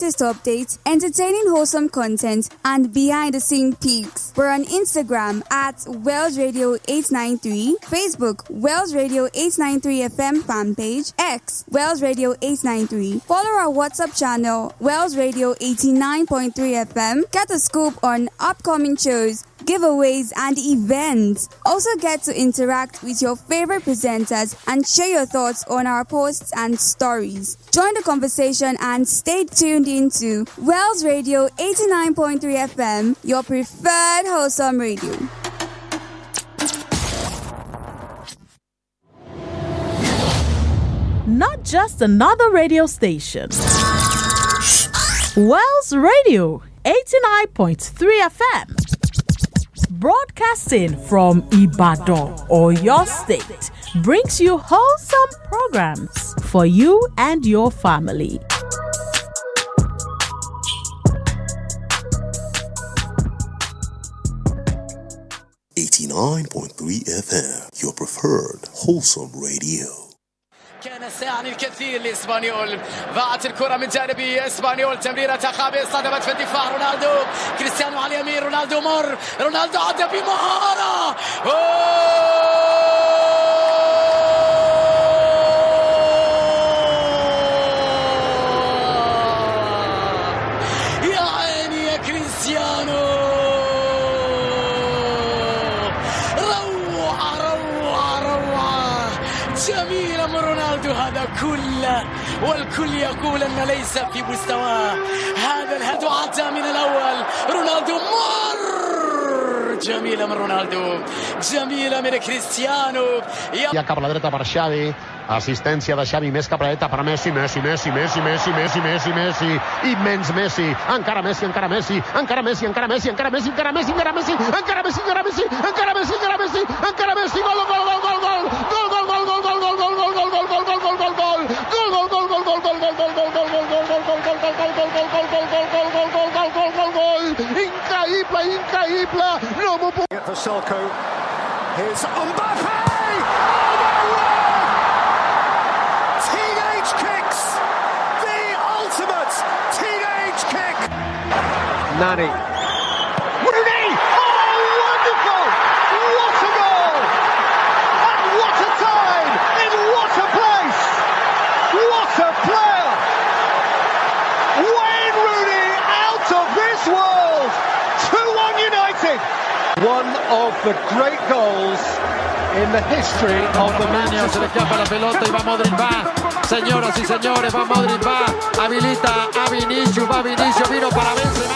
latest updates, entertaining wholesome content, and behind the scene peaks. We're on Instagram at Wells Radio 893, Facebook Wells Radio 893 FM fan page, X Wells Radio 893. Follow our WhatsApp channel Wells Radio 89.3 FM. Get a scoop on upcoming shows, giveaways, and events. Also get to interact with your favorite presenters and share your thoughts on our posts and stories. Join the conversation and stay tuned into Wells Radio 89.3 FM, your preferred wholesome radio. Not just another radio station. Wells Radio 89.3 FM. Broadcasting from Ibadan or your state brings you wholesome programs for you and your family. FM, your preferred wholesome radio. كان ساعا الكثير لإسبانيول. ضاعت الكرة من جانبي إسبانيول، تمريرة خابئة صدمت في الدفاع. رونالدو، كريستيانو على اليمين، رونالدو مر، رونالدو عدى بمهارة. يا عيني يا كريستيانو، جميلة من رونالدو هذا كله، والكل يقول أن ليس في مستواه. هذا الهدف عدى من الأول. رونالدو مر، جميلة من رونالدو، جميلة من كريستيانو. Ja cap a la dreta per Xavi, assistència de Xavi, més cap a la dreta per Messi, Messi, immens Messi, encara Messi, encara Messi, encara Messi, encara Messi, encara Messi, encara Messi, encara Messi, encara Messi, encara Messi, encara Messi, encara Messi, encara Messi, gol, gol, gol, gol, gol, gol, gol, gol, gol, gol, gol, gol, gol, gol, gol, gol, gol, gol, gol, increïble, increïble, no m'ho puc... For Selko, here's Mbappe! Teenage kicks! The ultimate teenage kick! Nani. Rooney! Oh, wonderful! What a goal! And what a time! In what a place! What a player! Wayne Rooney out of this world! 2-1 United! One of the great goals in the history of the Manchester. Se le escapa la pelota y va Modric, va. Señoras y señores, va Modric, va. Habilita a Vinicius, va Vinicius, vino para Benzema.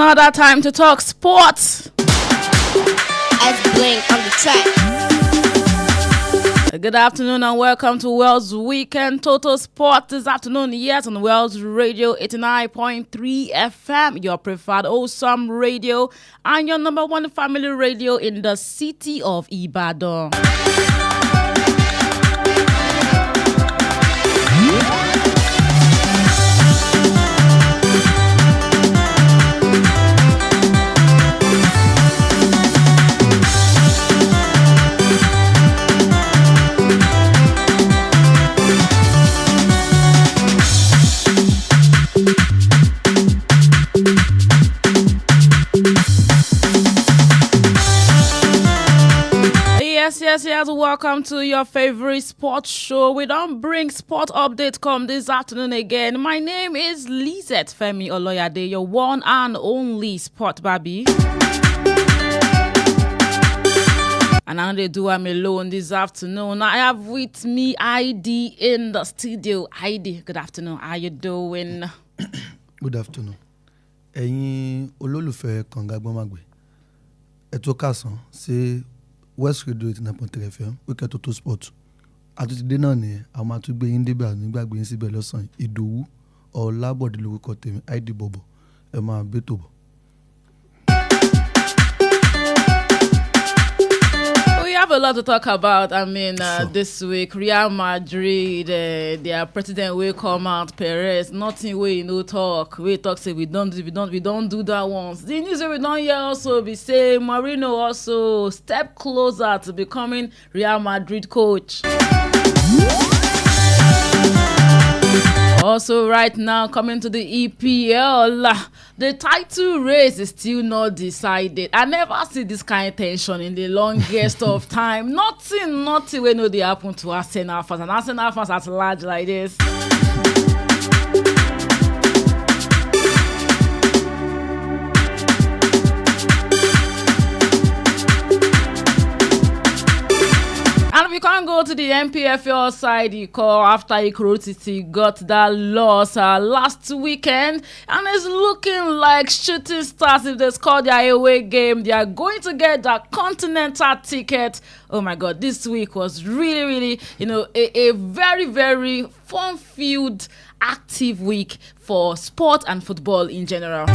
another time to talk sports. As Blink on the track. Good afternoon and welcome to Wales Weekend Total Sport this afternoon. Yes, on Wales Radio 89.3 FM, your preferred awesome radio and your number one family radio in the city of Ibadan. Yes, welcome to your favorite sports show. We don't bring sport update come this afternoon again. My name is Lizette Femi Oloyade, your one and only sport baby. And I know they do I'm alone this afternoon. I have with me ID in the studio. ID, good afternoon. How you doing? Good afternoon. Ẹ̀yin olólùfẹ́ Kànga Gbọ́nmágbé. Ẹ tó kásán sí West Radio 89.3 FM, Weekend Total Sport. Àtúntìdé náà ni a máa tún gbé yín débẹ̀ nígbàgbé yín síbẹ̀ lọ́sàn-án. Ìdòwú Ọlábọ̀dé lórúkọ tèmi, ID Bọ̀bọ̀. Ẹ máa gbé tó bọ̀. We have a lot to talk about. This week, Real Madrid, their president will come out, Perez. Nothing we no talk. We talk say we don't do that once. The news we don't hear also be say Mourinho also step closer to becoming Real Madrid coach. Also, right now, coming to the EPL, the title race is still not decided. I never see this kind of tension in the longest of time. Nothing we know they happen to Arsenal fans. And Arsenal fans at large like this. And we can't go to the MPFL side after Ikoro City got that loss last weekend. And it's looking like Shooting Stars, if they score their away game, they are going to get that continental ticket. Oh my God, this week was really, a very, very fun-filled, active week for sport and football in general.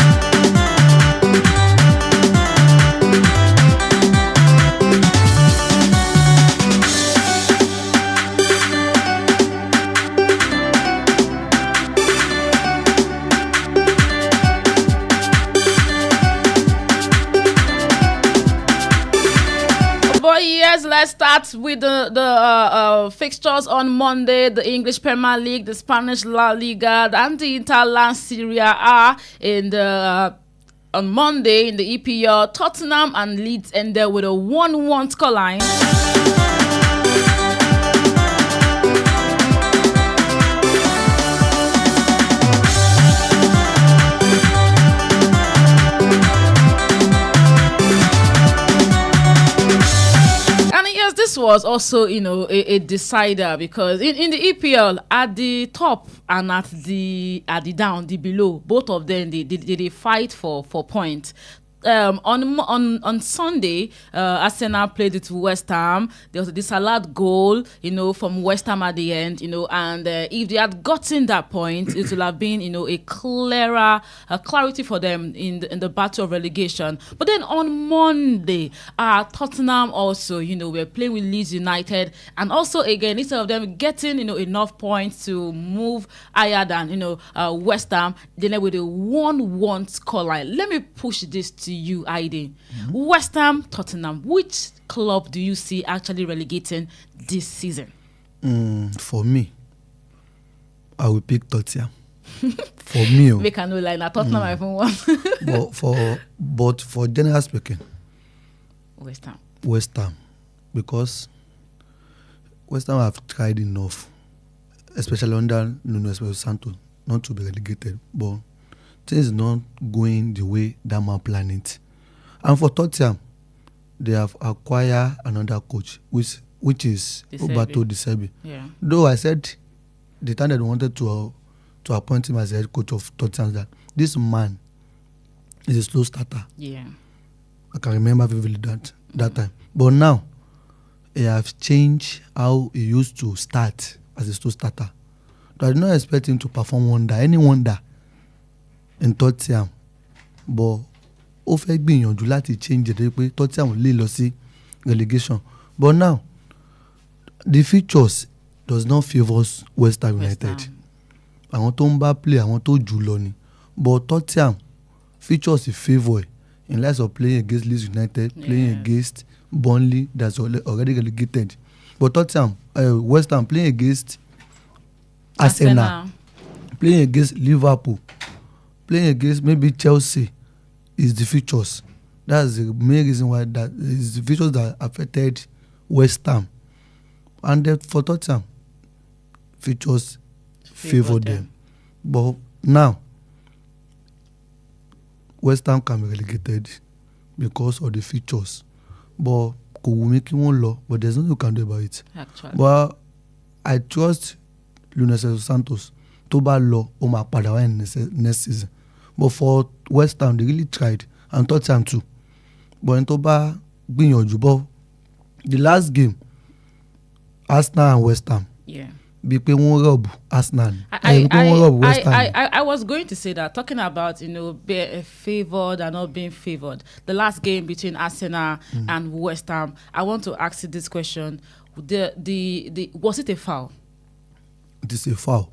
Yes, let's start with the fixtures on Monday. The English Premier League, the Spanish La Liga, and the Italian Serie A. On Monday in the EPL, Tottenham and Leeds ended with a 1-1 scoreline. This was also, a decider because in the EPL, at the top and at the down, the below, both of them they fight for points. On Sunday, Arsenal played with West Ham. There was a disallowed goal, from West Ham at the end, and if they had gotten that point, it would have been, a clarity for them in the battle of relegation. But then on Monday, Tottenham also, were playing with Leeds United, and also again, instead of them getting, enough points to move higher than, West Ham, they ended with a 1-1 scoreline. Let me push this to you, ID. West Ham, Tottenham, which club do you see actually relegating this season? For me, I will pick Tottenham. For me, make a no line. Tottenham I even won. but for general speaking, West Ham, because West Ham have tried enough, especially under Nuno Espirito Santo, not to be relegated, but things not going the way that man planned it. And for Tottenham, they have acquired another coach, which is Roberto De Zerbi. Yeah. Though I said the time that they wanted to appoint him as the head coach of Tottenham, that this man He's a slow starter. Yeah. I can remember vividly that time. But now, he have changed how he used to start as a slow starter. So I did not expect him to perform any wonder in Tottenham. But ó fẹ́ gbìyànjú láti change it pé Tottenham lè lọ sí relegation. But now, the features does not favour West Ham United. Àwọn tó ń bá play àwọn tó jù lọ ni. But Tottenham features in favour in light of playing against Leeds United, playing against Burnley that's already relegated. But Tottenham, West Ham playing against Arsenal, playing against Liverpool, playing against maybe Chelsea is the features. That's the main reason why that is the features that affected West Ham. And then for Tottenham, features favour them. But now, West Ham can be relegated because of the features. But kò wù mí kí wọ́n lọ, but there's nothing you can do about it. Actually. But I trust Nuno Santos tó bá lọ ó máa padà wá in next season. But for West Ham they really tried and Tottenham too. But n tó bá gbìyànjú bọ́ the last game Arsenal and West Ham. Yeah. Bí pé wọ́n rọ̀bù Arsenal. West Ham. I was going to say that, talking about, being favoured and not being favoured. The last game between Arsenal and West Ham, I want to ask you this question. Was it a foul? It is a foul.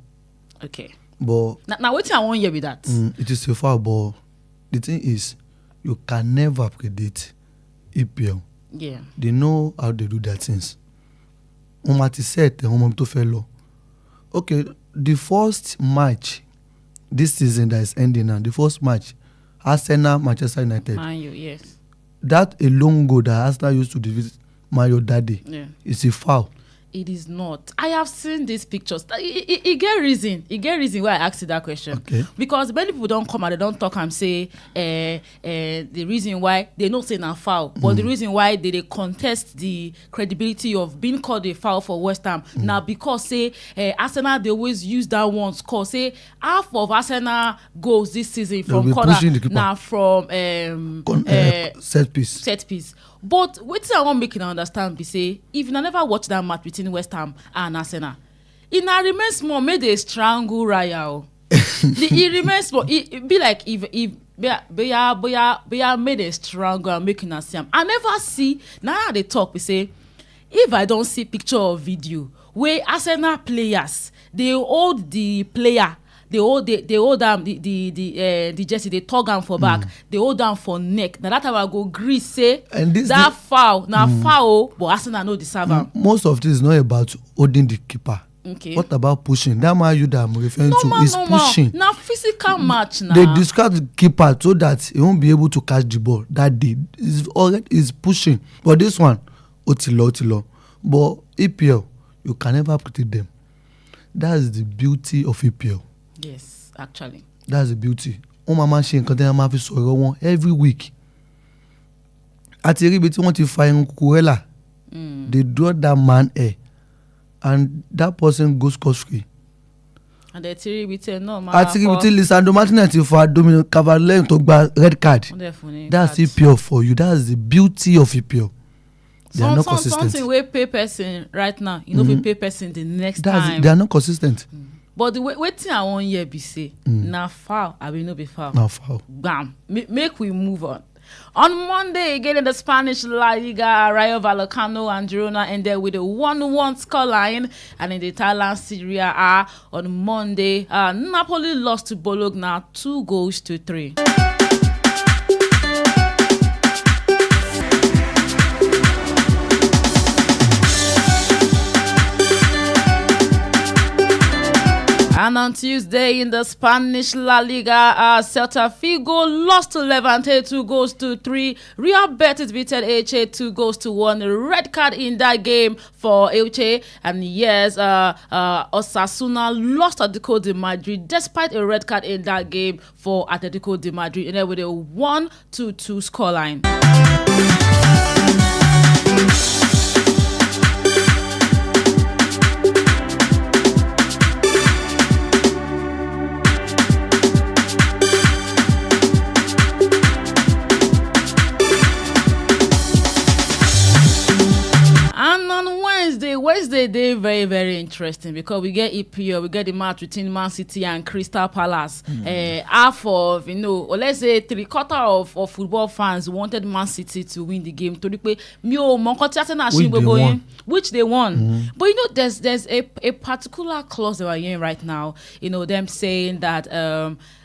Okay. But now what I want to hear with that? It is a foul, but the thing is, you can never predict EPL. Yeah. They know how they do their things. Wọ́n máa ti set wọ́n mọ tó fẹ́ lọ. Okay, the first match this season that is ending now, the first match, Arsenal, Manchester United. Man U, yes. That alone goal that Arsenal used to defeat Man U that day is a foul. It is not. I have seen these pictures. It get reason. It get reason why I asked you that question. Okay. Because many people don't come and they don't talk and say the reason why they not say na foul, but the reason why they contest the credibility of being called a foul for West Ham now because say Arsenal they always use that one score. Say half of Arsenal goals this season from corner now from set piece. Set piece. But wetin I wan make una understand be say if una never watch that match between West Ham and Arsenal, e na remain small make dey strangle Raya o. E remain small. E be like if boya make dey strangle and make una see am. I never see. Na how they talk be say if I don see picture or video wey Arsenal players dey hold the player. They hold am the jersey, they tug am for back, they hold am for neck. Now that time I go gree say that foul, foul, but Arsenal no deserve am. Most of this is not about holding the keeper. Okay. What about pushing? That man you that I'm referring to is pushing. Now physical match now. They discard the keeper so that he won't be able to catch the ball. That day is pushing. But this one, otilo. But EPL, you can never predict them. That is the beauty of EPL. Yes, actually. That's the beauty. Wọ́n máa ṣe nǹkan tí wọ́n máa fi sọ̀rọ̀ wọn every week. Àti rí ibi tí wọ́n ti fa irun Cucurella. They draw that man hair and that person goes scot-free. And the tiri ibi tí náà máa. Àti rí ibi tí Lisandro Martinez ti fa Dominic Calvert-Lewin tó gba red card. That's EPL for you. That's the beauty of EPL. They are not consistent. Something wey pay person right now, you know, we pay person the next time. They are not consistent. But the wetin I wan hear be say na foul abi no be foul. Na foul. Bam. Make we move on. On Monday, again in the Spanish La Liga, Rayo Vallecano and Girona ended with a 1-1 scoreline. And in the Italian Serie A, on Monday, Napoli lost to Bologna 2-3. And on Tuesday in the Spanish La Liga, Celta Vigo lost to Levante 2-3. Real Betis defeated Elche 2-1. Red card in that game for Elche. And yes, Osasuna lost Atletico de Madrid despite a red card in that game for Atletico de Madrid. And then with a 1-2 scoreline. Wednesday day very very interesting because we get EPL, we get the match between Man City and Crystal Palace. Half of or let's say 3/4 of football fans wanted Man City to win the game. Which they won. But there's a particular clause that we're hearing right now. Them saying that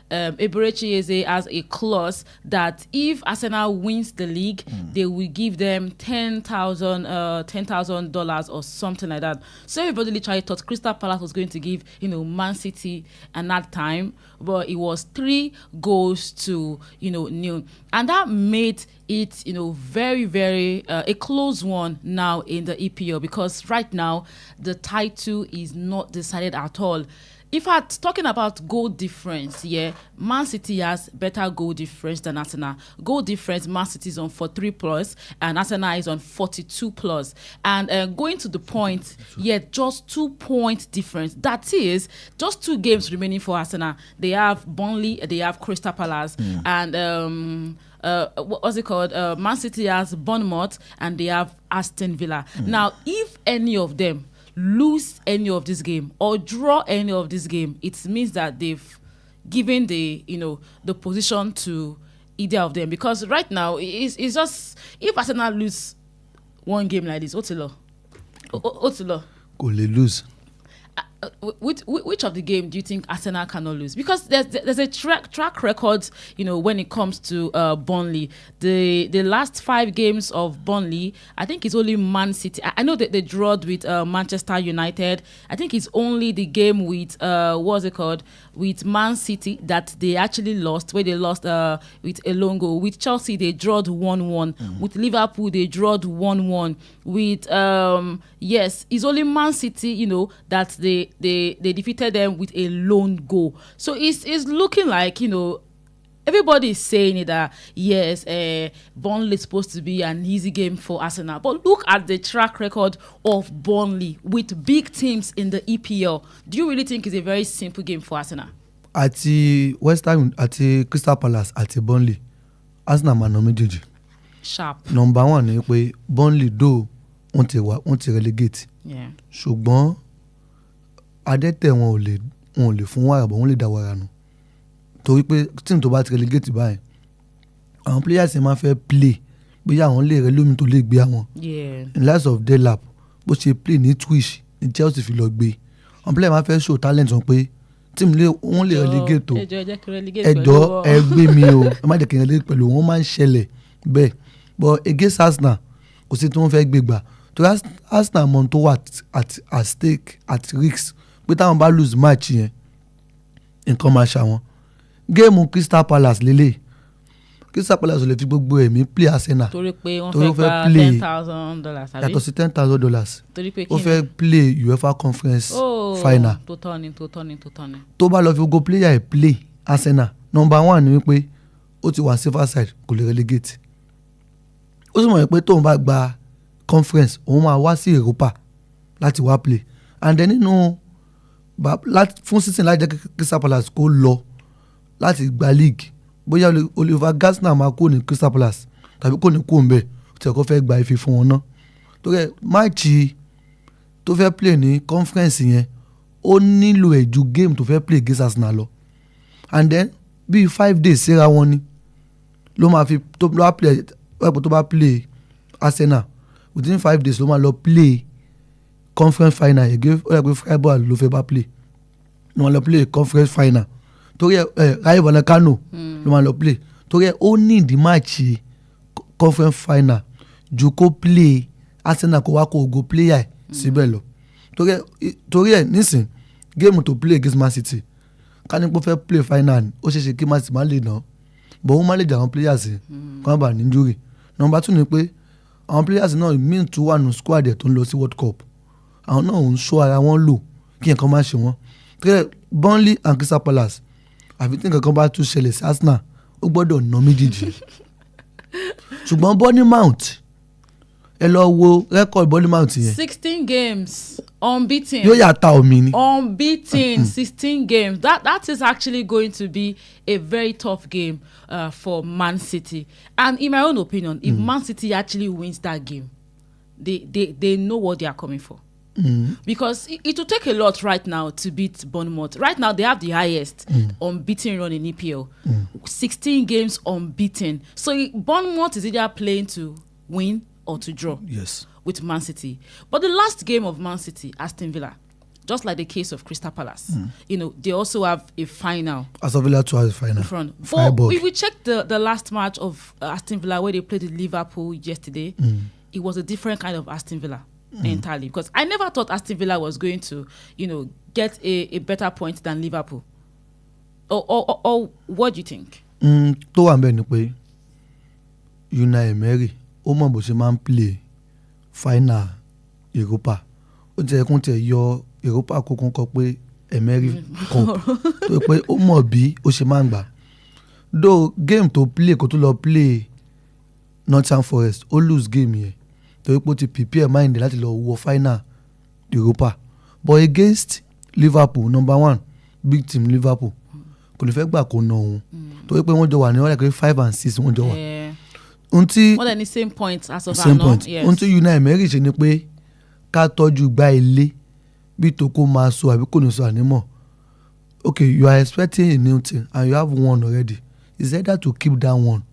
Eberechi Eze has a clause that if Arsenal wins the league, they will give them $10,000 or something like that. So everybody literally thought Crystal Palace was going to give Man City at that time, but it was 3 goals to 0, and that made it very very a close one now in the EPL, because right now the title is not decided at all. If I'm talking about goal difference, Man City has better goal difference than Arsenal. Goal difference, Man City is on 43+, and Arsenal is on 42+. And going to the point, just 2 point difference. That is just 2 games remaining for Arsenal. They have Burnley, they have Crystal Palace, and what's it called? Man City has Bournemouth, and they have Aston Villa. Now, if any of them lose any of this game or draw any of this game, it means that they've given the the position to either of them, because right now it's just, if Arsenal lose one game like this, what's the law? Go lose. Which of the game do you think Arsenal cannot lose? Because there's a track record, when it comes to Burnley. The last 5 games of Burnley, I think it's only Man City. I know that they drawed with Manchester United. I think it's only the game with with Man City that they actually lost, where they lost with a long goal. With Chelsea, they drawed 1-1. With Liverpool, they drawed 1-1. With it's only Man City, that they defeated them with a lone goal. So it's looking like, everybody is saying that Burnley is supposed to be an easy game for Arsenal. But look at the track record of Burnley with big teams in the EPL. Do you really think it's a very simple game for Arsenal? Àti West Ham, àti Crystal Palace, àti Burnley, Arsenal máa nà méjèèjì. Sharp. Number 1 ni pé Burnley do wọ́n ti relegate. Ṣùgbọ́n adẹ́tẹ̀ wọn ò lè fún wàrà, bọ̀ wọ́n lè dá wàrà nù. Torí pé team tó bá ti relegate báyìí, àwọn players máa fẹ́ play bóyá àwọn lè rẹ lómi tó lè gbé àwọn. In light of Delap, bó ṣe play ní Twitch ní Chelsea fi lọ gbé, àwọn player máa fẹ́ show talent wọn pé team wọ́n lè relegate o. Ẹjọ́ ẹ gbé mi o, ẹ má jẹ́ kí n relegate pẹ̀lú wọn, máa ń ṣẹlẹ̀ bẹ́ẹ̀. But against Arsenal, kò sí tí wọ́n fẹ́ gbé gbà. Torí Arsenal mọ̀ tó wà at stake, at risk, pé táwọn bá lose match yẹn nǹkan máa ṣàwọn. Géèmù Crystal Palace lélẹ̀, Crystal Palace ò lè fi gbogbo ẹ̀mí play Arsenal torí pé wọ́n fẹ́ gba $10,000 àbí? Yàtọ̀ sí $10,000 torí pé ó fẹ́ play UEFA Conference final. tó tọ́ ni. Tó bá lọ fi gbogbo player ẹ̀ play Arsenal, number 1 ni wípé ó ti wà safer side, kò lè relegate. Ó sì mọ̀ pé tóun bá gba conference òun máa wá sí Europa láti wá play, and then fún season láti jẹ́ Crystal Palace kó lọ láti gba league, bóyá Oliver Glasner máa kó ní Crystal Palace tàbí kó ní kó ń bẹ̀ tí ẹ̀kọ́ fẹ́ gba ife fún wọn náà. Torí ẹ̀ máàcì tó fẹ́ play ní conference yẹn ó nílò ẹ̀ ju game tó fẹ́ play against Arsenal lọ, and then bíi 5 days síra wọn ni ló máa fi tó bá play Arsenal within 5 days ló máa lọ play conference final again. Ó yẹ pé Freiburg ló fẹ́ bá play, ló máa lọ play conference final. Torí Rayo Vallecano ló máa lọ play. Torí ó ní ìdí máàcì conference final ju kó play Arsenal kó wá kó go player síbẹ̀ lọ. Torí nísìn game to play against Man City, ká ní pé ó fẹ́ play final, ó ṣeéṣe kí Man City má lè ná, but ó má lè jà àwọn players kó má bàa ní injury. Number 2 ni pé àwọn players náà mean to wà nù squad ẹ̀ tó ń lọ sí World Cup, àwọn náà ń ṣọ́ ara wọn lò kí nǹkan má ṣe wọ́n. Torí Burnley and Crystal Palace, àfi tí nǹkan bá tún ṣẹlẹ̀ sí Arsenal ó gbọ́dọ̀ ná méjèèjì. Ṣùgbọ́n Bournemouth, ẹ lọ wo record Bournemouth yẹn, 16 games unbeaten. yóò yà ta omi ni. Unbeaten 16 games. That is actually going to be a very tough game for Man City. And in my own opinion, if Man City actually wins that game, they know what they are coming for. Because it will take a lot right now to beat Bournemouth. Right now, they have the highest unbeaten run in EPL. 16 games unbeaten. So Bournemouth is either playing to win or to draw with Man City. But the last game of Man City, Aston Villa, just like the case of Crystal Palace, they also have a final. Aston Villa too has a final. In front. But if we check the last match of Aston Villa where they played with Liverpool yesterday, it was a different kind of Aston Villa entirely. Because I never thought Aston Villa was going to, get a better point than Liverpool. Or what do you think? Tó wà ńbẹ̀ ni pé Unai Emery ó mọ̀ bó ṣe máa ń play final Europa. Ó jẹ́ kó tẹ̀ yọ Europa kókó kọ pé Emery Cup tó pé ó mọ̀ bí ó ṣe máa ń gbà. Though game tó play kó tó lọ play Nottingham Forest ó lose game yẹn torí pé ó ti prepare mind láti lọ wọ final Europa. But against Liverpool, number 1 big team Liverpool, kò ní fẹ́ gbà kó ná òun torí pé wọ́n jọ wà ní wọ́n lẹ́kọ̀ọ́ 5 and 6 wọ́n jọ wà. More than the same point as of same now. point. Yes. Ohun tí Unai Emery ṣe ni pé ká tọ́jú gbá ilé bí Toko máa sọ àbí kò ní sọ ànímọ̀. Okay, you are expecting a new thing and you have one already. It's either to keep that one.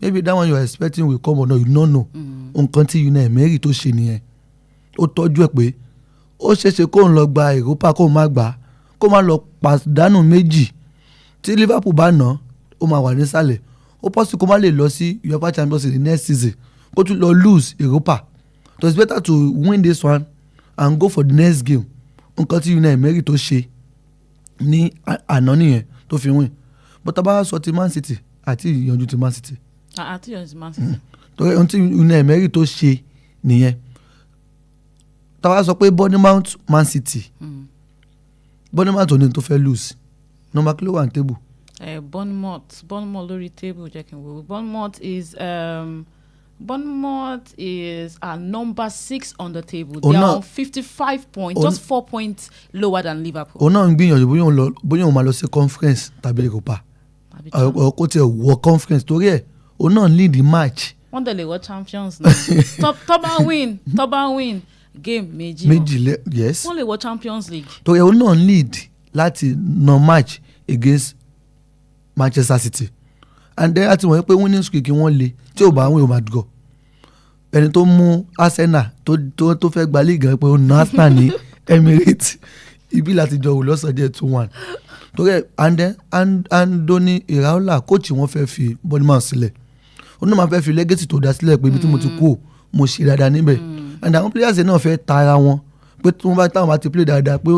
Maybe that one you are expecting will come or not, you don't know. Nǹkan tí Unai Emery tó ṣe nìyẹn. Ó tọ́jú ẹ̀ pé ó ṣeéṣe kó ń lọ gba Europa kó má gbà kó má lọ pàdánù méjì. Tí Liverpool bá ná ó máa wà nísàlẹ̀. Ó possible kó má lè lọ sí UEFA Champions League next season kó tún lọ lose Europa. So it's better to win this one and go for the next game. Nǹkan tí Unai Emery tó ṣe ní àná nìyẹn tó fi win. But tá bá sọ ti Man City àti ìyànjú ti Man City. Àti ìyànjú ti Man City. Torí ohun tí Unai Emery tó ṣe nìyẹn. Tá bá sọ pé Bournemouth Man City. Bournemouth ò ní tó fẹ́ lose. Number kí ló wà ní table? Bournemouth lórí table jẹ́ kí n wo. Bournemouth is number 6 on the table. They are on 55 points, just 4 points lower than Liverpool. Òun náà ń gbìyànjú bóyá òun máa lọ sí conference tàbí Europa. Kó tiẹ̀ wọ conference torí ẹ̀ òun náà lead the match. Wọ́n dẹ̀ lè wọ champions náà. Tó bá win game méjì. Yes. Wọ́n lè wọ Champions League. Torí òun náà lead láti na match against Manchester City. And then àti wọ́n pé winning streak wọ́n le tí ò bá win ó máa dùgọ̀. Ẹni tó mú Arsenal tó fẹ́ gba league gan pé ó na Arsenal ní Emirates ibi láti jọ wò lọ́sọ̀dẹ̀ 2-1. Torí ẹ̀ Andoni Iraola coach wọ́n fẹ́ fi Bournemouth sílẹ̀. Ó náà máa fẹ́ fi legacy tó dá sílẹ̀ pé ibi tí mo ti kú mo ṣe dáadáa níbẹ̀. And àwọn players náà fẹ́ tara wọn pé tí wọ́n bá táwọn bá ti play dáadáa pé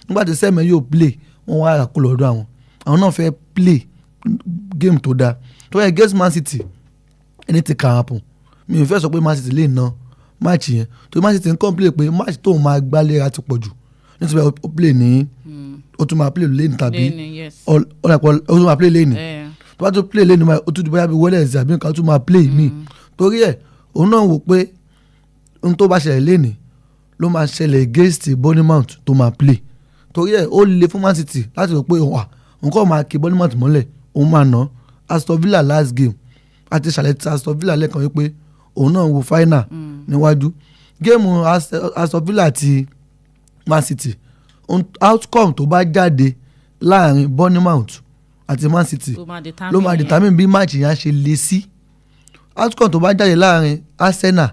nígbà tí sẹ́mi yóò play wọ́n wá àkó lọ́dọ̀ àwọn náà fẹ́ play game tó dáa. Tó yẹ against Man City anything can happen. Mi ò fẹ́ sọ pé Man City lè na match yẹn tó Man City ń complain pé match tóun máa gbá léra ti pọ̀ jù nítorí ó play ní ó tún máa play lẹ́yìn tàbí ó tún máa play lẹ́yìn tó bá tún play lẹ́yìn ó tún bóyá bí Wednesday àbí nǹkan ó tún máa play mí torí ẹ̀ òun náà wò pé ohun tó bá ṣẹlẹ̀ lẹ́yìn ló máa ṣẹlẹ̀ against Bournemouth tó máa play torí ẹ̀ ó le fún Man City láti rò pé òun kọ́ máa kí Bournemouth mọ́lẹ̀ òun máa ná Aston Villa last game àti ṣàlẹ̀ Aston Villa lẹ́ẹ̀kan wípé òun náà wo final níwájú géèmù Aston Villa àti Man City outcome tó bá jáde láàrin Bournemouth àti Man City ló máa determine bí match yẹn ṣe le sí outcome tó bá jáde láàrin Arsenal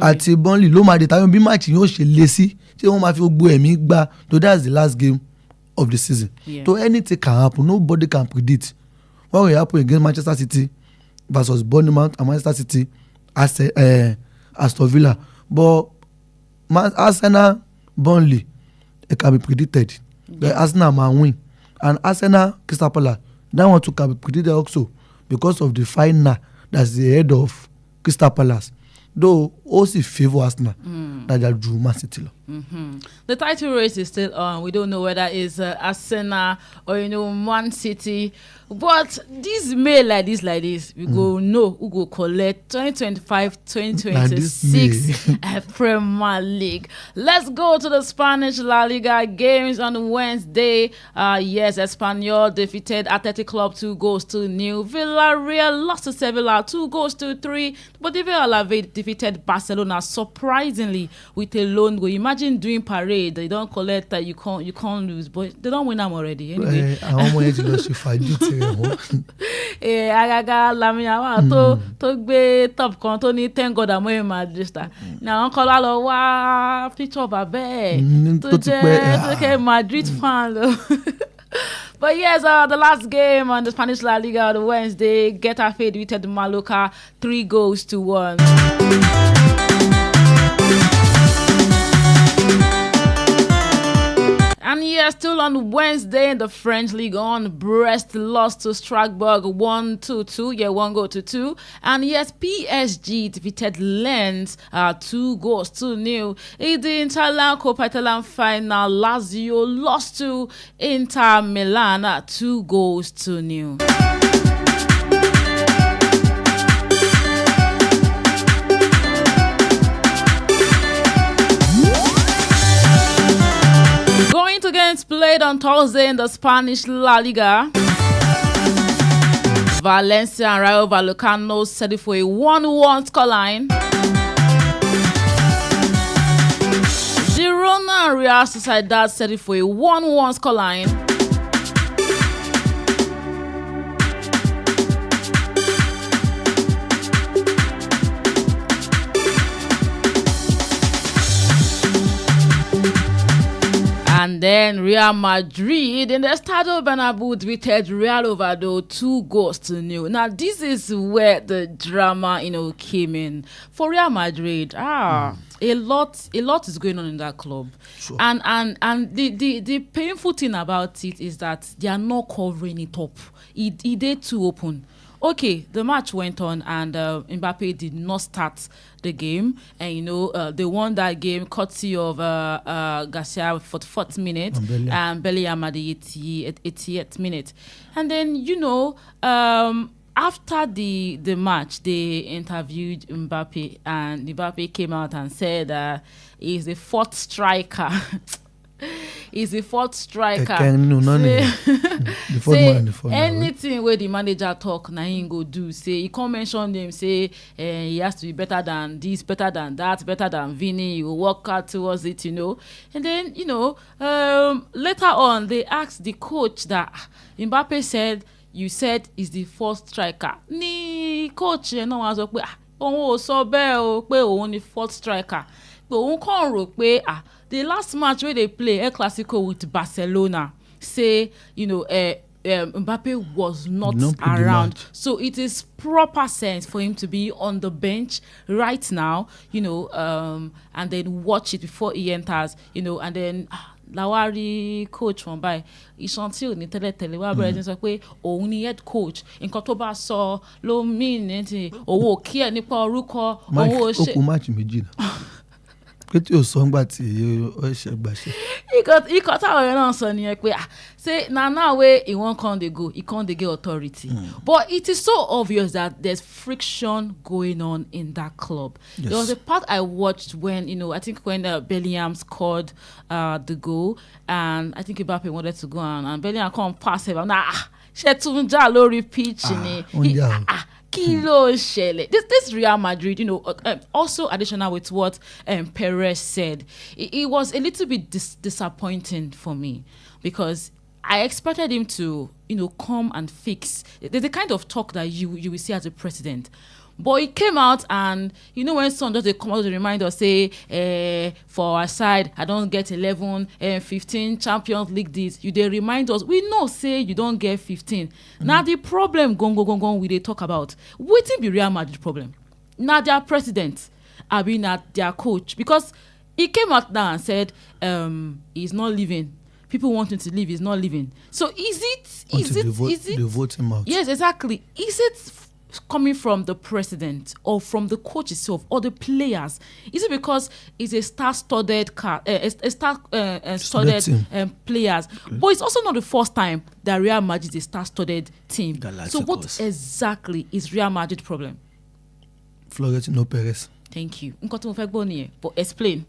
àti Burnley ló máa determine bí match yẹn ó ṣe le sí tí wọ́n máa fi gbogbo ẹ̀mí gbá so that's the last game of the season. So anything can happen, nobody can predict what will happen against Manchester City versus Bournemouth and Manchester City Aston Villa. But Arsenal, Burnley, it can be predicted. The Arsenal might win. And Arsenal, Crystal Palace, that one too can be predicted also because of the final that's the head of Crystal Palace. Though also favor Arsenal that they drew Man City. The title race is still on. We don't know whether it's Arsenal or Man City. But this May like this, we go know who go collect 2025-2026 Premier League. Let's go to the Spanish La Liga games on Wednesday. Yes, Espanyol defeated Athletic Club 2-0. Villarreal lost to Sevilla 2-3. But Deportivo Alavés defeated Barcelona surprisingly with a lone goal. Imagine doing parade, they don't collect that you can't lose, but they don't win them already anyway. Agaga Lamine Yamal to gbé top kan tó ní thank God I'm a Madridista. Now wọ́n kọ́ la lọ wá picture bàbá ẹ̀ tó jẹ́ Madrid fan lọ. But yes, the last game on the Spanish La Liga on Wednesday, Getafe defeated Mallorca 3-1. And yes, still on Wednesday in the French League on, Brest lost to Strasbourg 1-2. Yeah, 1-2. And yes, PSG defeated Lens 2-0. In the Italian Coppa Italia final, Lazio lost to Inter Milan 2-0. Games played on Thursday in the Spanish La Liga. Valencia and Rayo Vallecano set it for a 1-1 scoreline. Girona and Real Sociedad set it for a 1-1 scoreline. And then Real Madrid in the Estadio Bernabeu defeated Real Oviedo 2-0. Now this is where the drama, came in for Real Madrid. A lot is going on in that club, sure. And the painful thing about it is that they are not covering it up. It did too open. Okay, the match went on and Mbappe did not start the game. And, they won that game courtesy of Garcia for the 4th minute and Bellingham at the 88th minute. And then, after the match, they interviewed Mbappe and Mbappe came out and said he's the 4th striker. He's the 4th striker. Say anything where the manager talk, na him go do. Say he can't mention them. Say he has to be better than this, better than that, better than Vini. He will work hard towards it, And then later on they asked the coach that Mbappe said, "You said he's the 4th striker." Ni coach was like, "Oh, so bad, only 4th striker." But òun kàn rò pé the last match where they play El Clasico with Barcelona, say Mbappe was not around, so it is proper sense for him to be on the bench right now, and then watch it before he enters, and then Lawari coach from by iṣan tí ò ní tẹ́lẹ̀tẹ́lẹ̀ wá bẹ̀rẹ̀ sí sọ pé òun ni head coach nǹkan tó bá sọ ló mean ní ti owó kí ẹ nípa orúkọ owó ṣe. Okùn máàcì méjì náà. Ikọ̀ táwọn èèyàn náà sọ nìyẹn pé say now wey he wan come dey go he come dey get authority. But it is so obvious that there's friction going on in that club. Yes. There was a part I watched when I think when Bellingham scored the goal and I think Mbappe wanted to go on and Bellingham come pass him and ṣe tún jà lórí pitch ni. Kilo Shele. This Real Madrid, also additional with what Perez said, it was a little bit disappointing for me because I expected him to, come and fix the kind of talk that you will see as a president. But he came out and, when someone just come out to remind us, say, for our side, I don't get 11, 15 Champions League this. They remind us, we know, say, you don't get 15. Now, the problem, we they talk about, waiting be Real Madrid problem. Now, their president, I mean, not their coach. Because he came out now and said, he's not leaving. People want him to leave, he's not leaving. So, is it? They vote him out. Yes, exactly. Is it coming from the president or from the coach itself or the players? Is it because it's a star-studded players? Okay. But it's also not the first time that Real Madrid is a star-studded team. So what exactly is Real Madrid's problem? Florentino Perez. Thank you. But explain.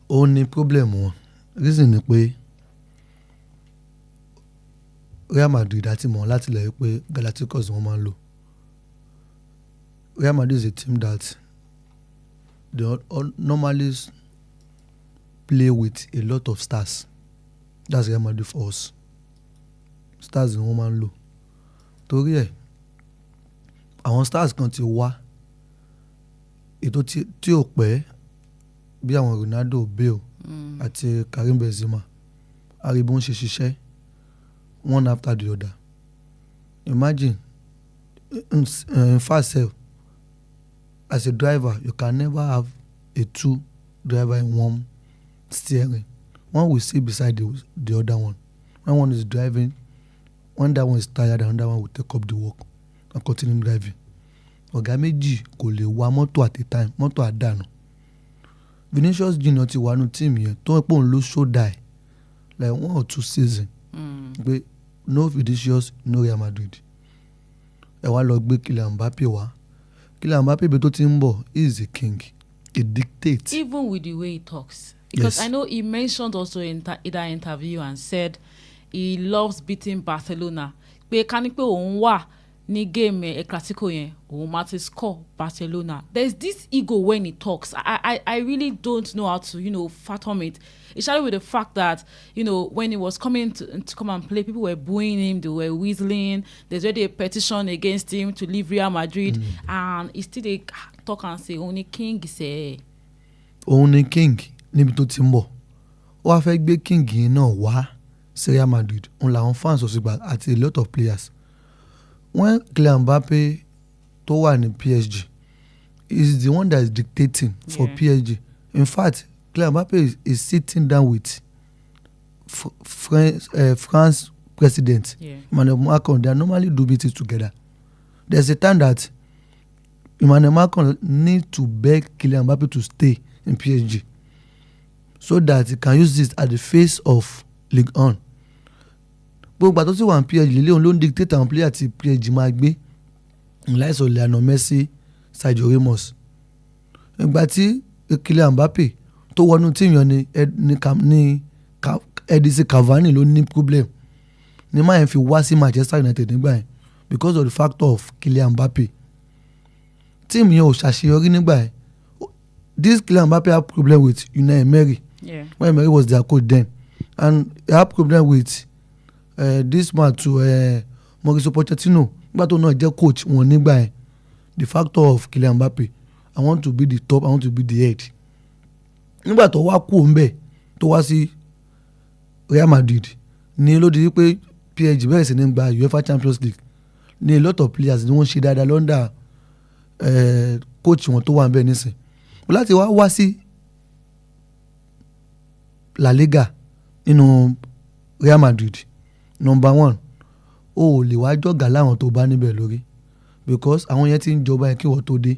Only problem reason ni pé Real Madrid àti mọ̀ láti lè pé Galacticos wọ́n máa ń lò. Real Madrid is a team that they normally play with a lot of stars. That's Real Madrid for us. Stars ni wọ́n máa ń lò. Torí ẹ̀ àwọn stars kan ti wá ètò tí ò pẹ́ bí àwọn Ronaldo, Bale àti Karim Benzema aribo ń ṣe ṣiṣẹ́ one after the other. Imagine in fact sef as a driver you can never have a two driver in one steering. One will sit beside the other one. When one is driving, when that one is tired, another one will take up the work and continue driving. Ọ̀gá méjì kò lè wa mọ́tò at a time, mọ́tò àdánù. Vinicius Junior ti wà nù team yẹn tó ń pò ń lo show die like 1 or 2 seasons. Pé no Vinicius, no Real Madrid. Ẹ wá lọ gbé Kylian Mbappe wá. Kylian Mbappe bí tó ti ń bọ̀, he is a king. He dictates. Even with the way he talks. Because Yes. I know he mentioned also in that interview and said he loves beating Barcelona. Pé ká ní pé òun wà ní game El Clasico yẹn, òun máa ti score Barcelona. There's this ego when he talks. I really don't know how to, fathom it. Especially with the fact that, when he was coming to come and play, people were booing him, they were whistling. There's already a petition against him to leave Real Madrid. And he still dey talk and say, only king say. Òun ni king níbi tó ti ń bọ̀. Ó wá fẹ́ gbé king yẹn náà wá sí Real Madrid. Òun làwọn fans ò sì gbà àti a lot of players. When Kylian Mbappe tó wà ní PSG is the one that is dictating for PSG. In fact, Kylian Mbappe is sitting down with France president Emmanuel Macron. They normally do meetings together. There's a time that Emmanuel Macron need to beg Kylian Mbappe to stay in PSG so that he can use this as the face of Ligue 1. Gbogbo àtọ́ sí wà ní PSG lélẹ́yìn ló ń dictate àwọn player tí PSG máa gbé láìsọ Lionel Messi, Sergio Ramos. Ìgbà tí Kylian Mbappe tó wọnú tíìmù yẹn ní Edinson Cavani ló ní problem ní máa yẹn fi wá sí Manchester United nígbà yẹn because of the factor of Kylian Mbappe. Tíìmù yẹn ò ṣàṣeyọrí nígbà yẹn. This Kylian Mbappe had problem with Unai Emery when Emery was their coach then, and he had problem with this man to Mauricio Pochettino nígbà tó náà jẹ́ coach wọn nígbà yẹn. The factor of Kylian Mbappe, I want to be the top, I want to be the head. Nígbà tó wá kú òǹbẹ̀ tó wá sí Real Madrid ní ló di pé PSG bẹ̀rẹ̀ sí ní gba UEFA Champions League ní a lot of players ni wọ́n ṣe dáadáa lọ́ndà coach wọn tó wà níbẹ̀ nísìn. Láti wá sí La Liga nínú Real Madrid number 1 o lè wá jọ̀gá láwọn tó bá níbẹ̀ lórí because àwọn yẹn ti ń jọba yẹn kí wọ́n tó dé,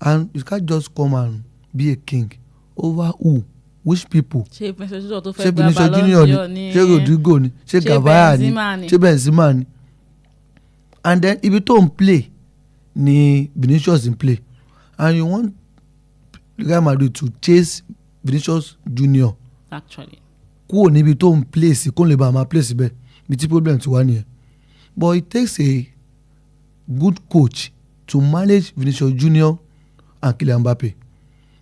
and you can't just come and be a king over who, which people. Ṣé Vinicius Junior ni, ṣé Rodrigo ni, ṣé Cavani ni, ṣé Benzema ni. And then ibi tó ń play ni Vinicius ń play, and you want Real Madrid to chase Vinicius Junior actually kúrò níbi tó ń play sí kó lè bá máa play síbẹ̀ bí tí problem ti wá nìyẹn. But it takes a good coach to manage Vinicius Junior and Kylian Mbappe.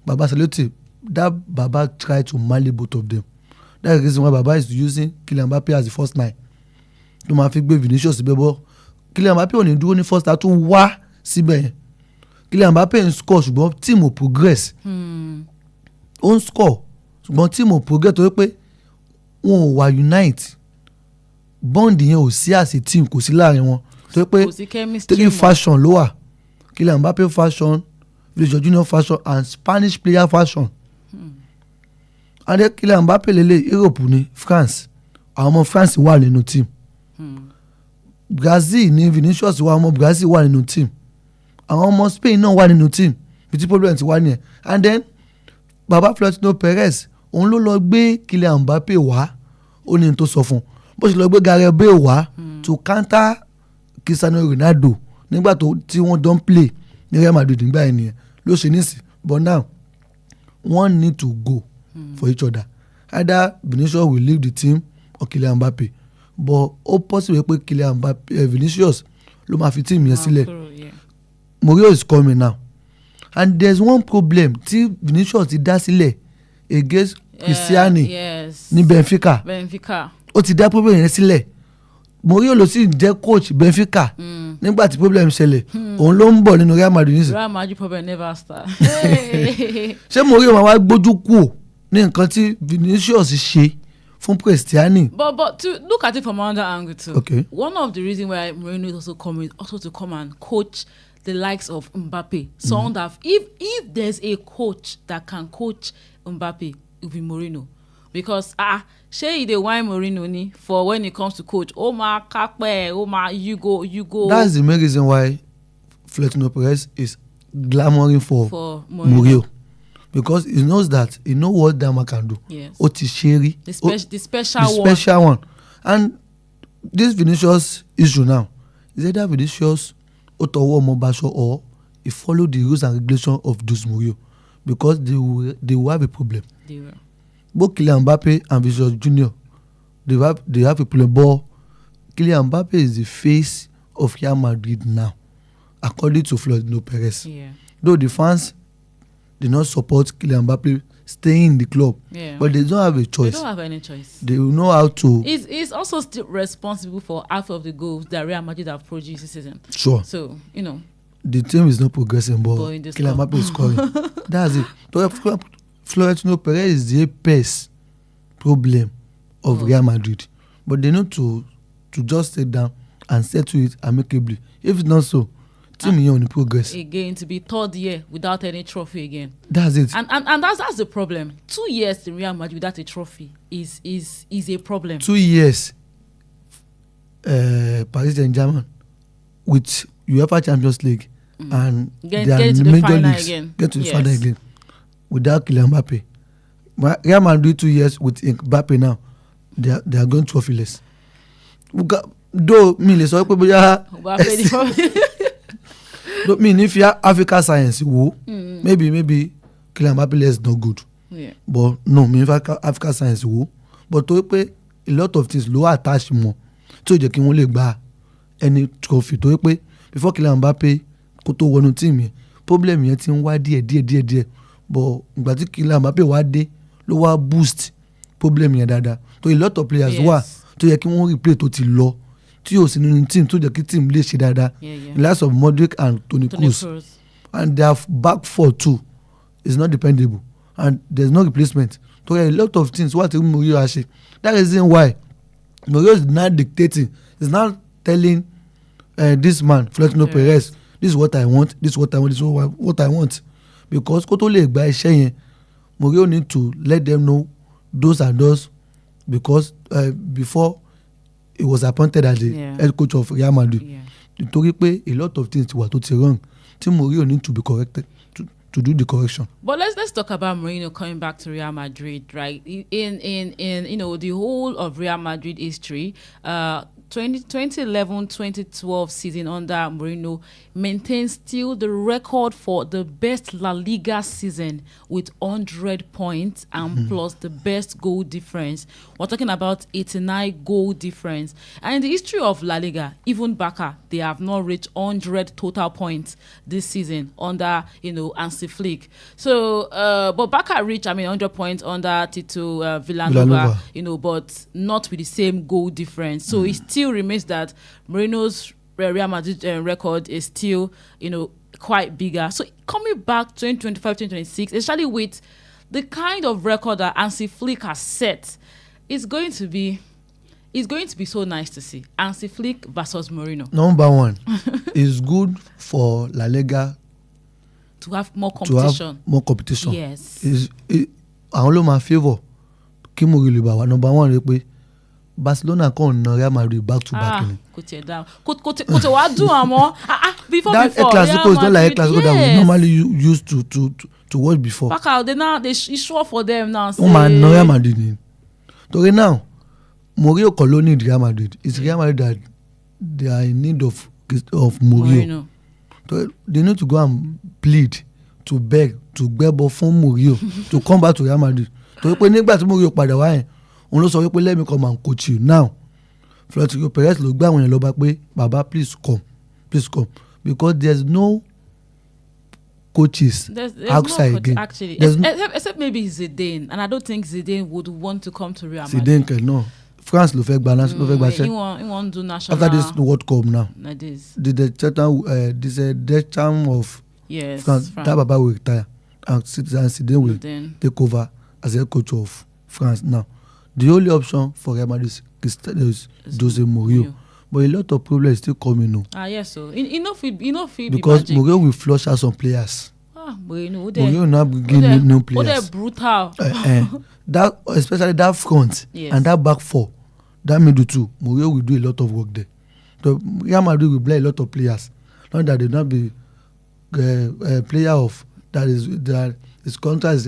Baba Saloti, that Baba tried to manage both of them. That's the reason why Baba is using Kylian Mbappe as the first 9 tó máa fi gbé Vinicius síbẹ̀ bọ́ Kylian Mbappe ò ní dúró ní first 9 tó wá síbẹ̀ yẹn. Kylian Mbappe ń score ṣùgbọ́n team ò progress. Ó ń score ṣùgbọ́n team ò progress tó yẹ pé wọn ò wà unite. Bond yẹn ò sí as a team, kò sí láàrin wọn tó yẹ pé 3 fashion ló wà. Kylian Mbappe fashion, Vinicius Junior fashion and Spanish player fashion. And then Kylian Mbappe lélẹ̀ Europe ní France, àwọn ọmọ France wà nínú team. Brazil ní Vinicius wà, ọmọ Brazil wà nínú team. Àwọn ọmọ Spain náà wà nínú team bí tí problem ti wá nìyẹn. And then Baba Florentino Perez òun ló lọ gbé Kylian Mbappe wá, ó ní tó sọ fún bó ṣe lọ gbé Gareth Bale wá to counter Cristiano Ronaldo nígbà tí wọ́n don play ní Real Madrid nígbà yẹn nìyẹn ló ṣe nísì. But now one need to go for each other. Either Vinicius will leave the team or Kylian Mbappe. But ó possible pé Kylian Mbappe Vinicius ló máa fi team yẹn sílẹ̀. Mourinho is coming now, and there's one problem tí Vinicius ti dá sílẹ̀ against Cristiano ní Benfica ó ti dá problem yẹn sílẹ̀. Mourinho ló sì jẹ́ coach Benfica nígbà tí problem ṣẹlẹ̀ òun ló ń bọ̀ nínú Real Madrid nísìnyí. Real Madrid problem never start. ṣé Mourinho máa wá gbójú kúò ní nǹkan tí Vinicius ṣe fún Cristiano? But to look at it from another angle too. Okay. One of the reasons why Mourinho is also coming to come and coach the likes of Mbappe. Someone that if there's a coach that can coach Mbappe, it will be Mourinho. Because Shay the wine Mourinho ni for when it comes to coach. Oh my Kakpe, oh my you go. That's the main reason why Florentino Perez is glamoring for Mourinho. Because he knows that he knows what that man can do. Yes. Otisheri. The special one. And this Vinicius issue now is either Vinicius Otowo Mobasho or he follow the rules and regulations of those Mourinho. Because they will have a problem. They will. Both Kylian Mbappe and Vinicius Junior, they have a problem. But Kylian Mbappe is the face of Real Madrid now, according to Florentino Perez. Yeah. Though the fans did not support Kylian Mbappe staying in the club, but they don't have a choice. They don't have any choice. They will know how to. He's also still responsible for half of the goals that Real Madrid have produced this season. Sure. So the team is not progressing, but Kylian Mbappe is scoring. That's it. Florentino Perez is the apex problem of Real Madrid, but they need to just sit down and settle it amicably. If it's not so, team here on the progress. Again, to be third year without any trophy again. That's it. And that's the problem. 2 years in Real Madrid without a trophy is a problem. 2 years, Paris Saint-Germain with UEFA Champions League and get to the final again. Get to the final again. Without Kylian Mbappe. Real Madrid 2 years with Mbappe now, they are going trophyless. Though me le sọ pé bóyá if you have Africa science maybe Kylian Mbappe is not good. Yeah. But no, me Africa science but tó pé a lot of things ló attach mọ́ tí ó jẹ́ kí wọ́n lè gba any trophy tó pé before Kylian Mbappe kó tó wọnú team yẹn problem yẹn ti ń wá díẹ̀ but ìgbà tí Kylian Mbappe wá dé ló wá boost problem yẹn dáadáa tó a lot of players wà tó yẹ kí wọ́n replay tó ti lọ tí yóò sí nínú team tó jẹ́ kí team lè ṣe dáadáa the likes of Modric and Toni Kroos and their back four too is not dependable and there is no replacement so a lot of things wà tí Mourinho á ṣe that is the reason why Mourinho is now dictating is now telling this man Florentino Perez this is what I want this is what I want this is what I want. Because kó tó lè gba iṣẹ́ yẹn Mourinho need to let them know those and those because before he was appointed as the head coach of Real Madrid nítorí pé a lot of things ti wà tó ti wrong tí Mourinho need to be corrected to do the correction. But let's talk about Mourinho coming back to Real Madrid, right? In the whole of Real Madrid history, 2011-2012 season under Mourinho maintains still the record for the best La Liga season with 100 points and plus the best goal difference. We're talking about 89 goal difference. And in the history of La Liga, even Barca, they have not reached 100 total points this season under, Hansi Flick. So, but Barca reached, 100 points under Tito Villanova, but not with the same goal difference. So it still remains that Mourinho's Real Madrid record is still, quite bigger. So coming back 2025-2026, especially with the kind of record that Hansi Flick has set, it's going to be so nice to see Hansi Flick versus Mourinho. Number one, it's good for La Liga to have more competition. Yes. Àwọn ló máa favour kí Mourinho lè bá wa. Number one rẹ pé Barcelona kàn na Real Madrid back to back ni. Kò tiẹ̀ dá kò tiẹ̀ wá dùn àmọ́ before that El Clasico is not like El Clasico that we normally used to watch before. Back it's sure for them now. Wọ́n máa na Real Madrid ni. Torí now Mourinho kọ́ ló need Real Madrid. It's Real Madrid that they are in need of Mourinho. So they need to go and plead to beg to gbẹ́bọ fún Mourinho to come back to Real Madrid. Torí pé nígbà tí Mourinho padà wá yẹn òun ló sọ wípé let me come and coach you now. Florentino Perez ló gbé àwọn yẹn lọ́ba pé baba please come because there is no coaches There's outside no again. actually, There's except maybe Zidane, and I don't think Zidane would want to come to Real Madrid. Zidane can no. France ló fẹ́ gba He won't do national. after this World Cup now. Like this. The Deschamps of Yes, France, that Baba will retire and Zidane will Then, take over as head coach of France now. The only option for Real Madrid is Jose Mourinho. But a lot of problems still coming now. yes, so enough Because Mourinho will flush out some players. Mourinho now bring new players. Brutal. That especially that front and that back four, that middle two, Mourinho will do a lot of work there. So Real Madrid will play a lot of players. Not that they not be a player of that his contract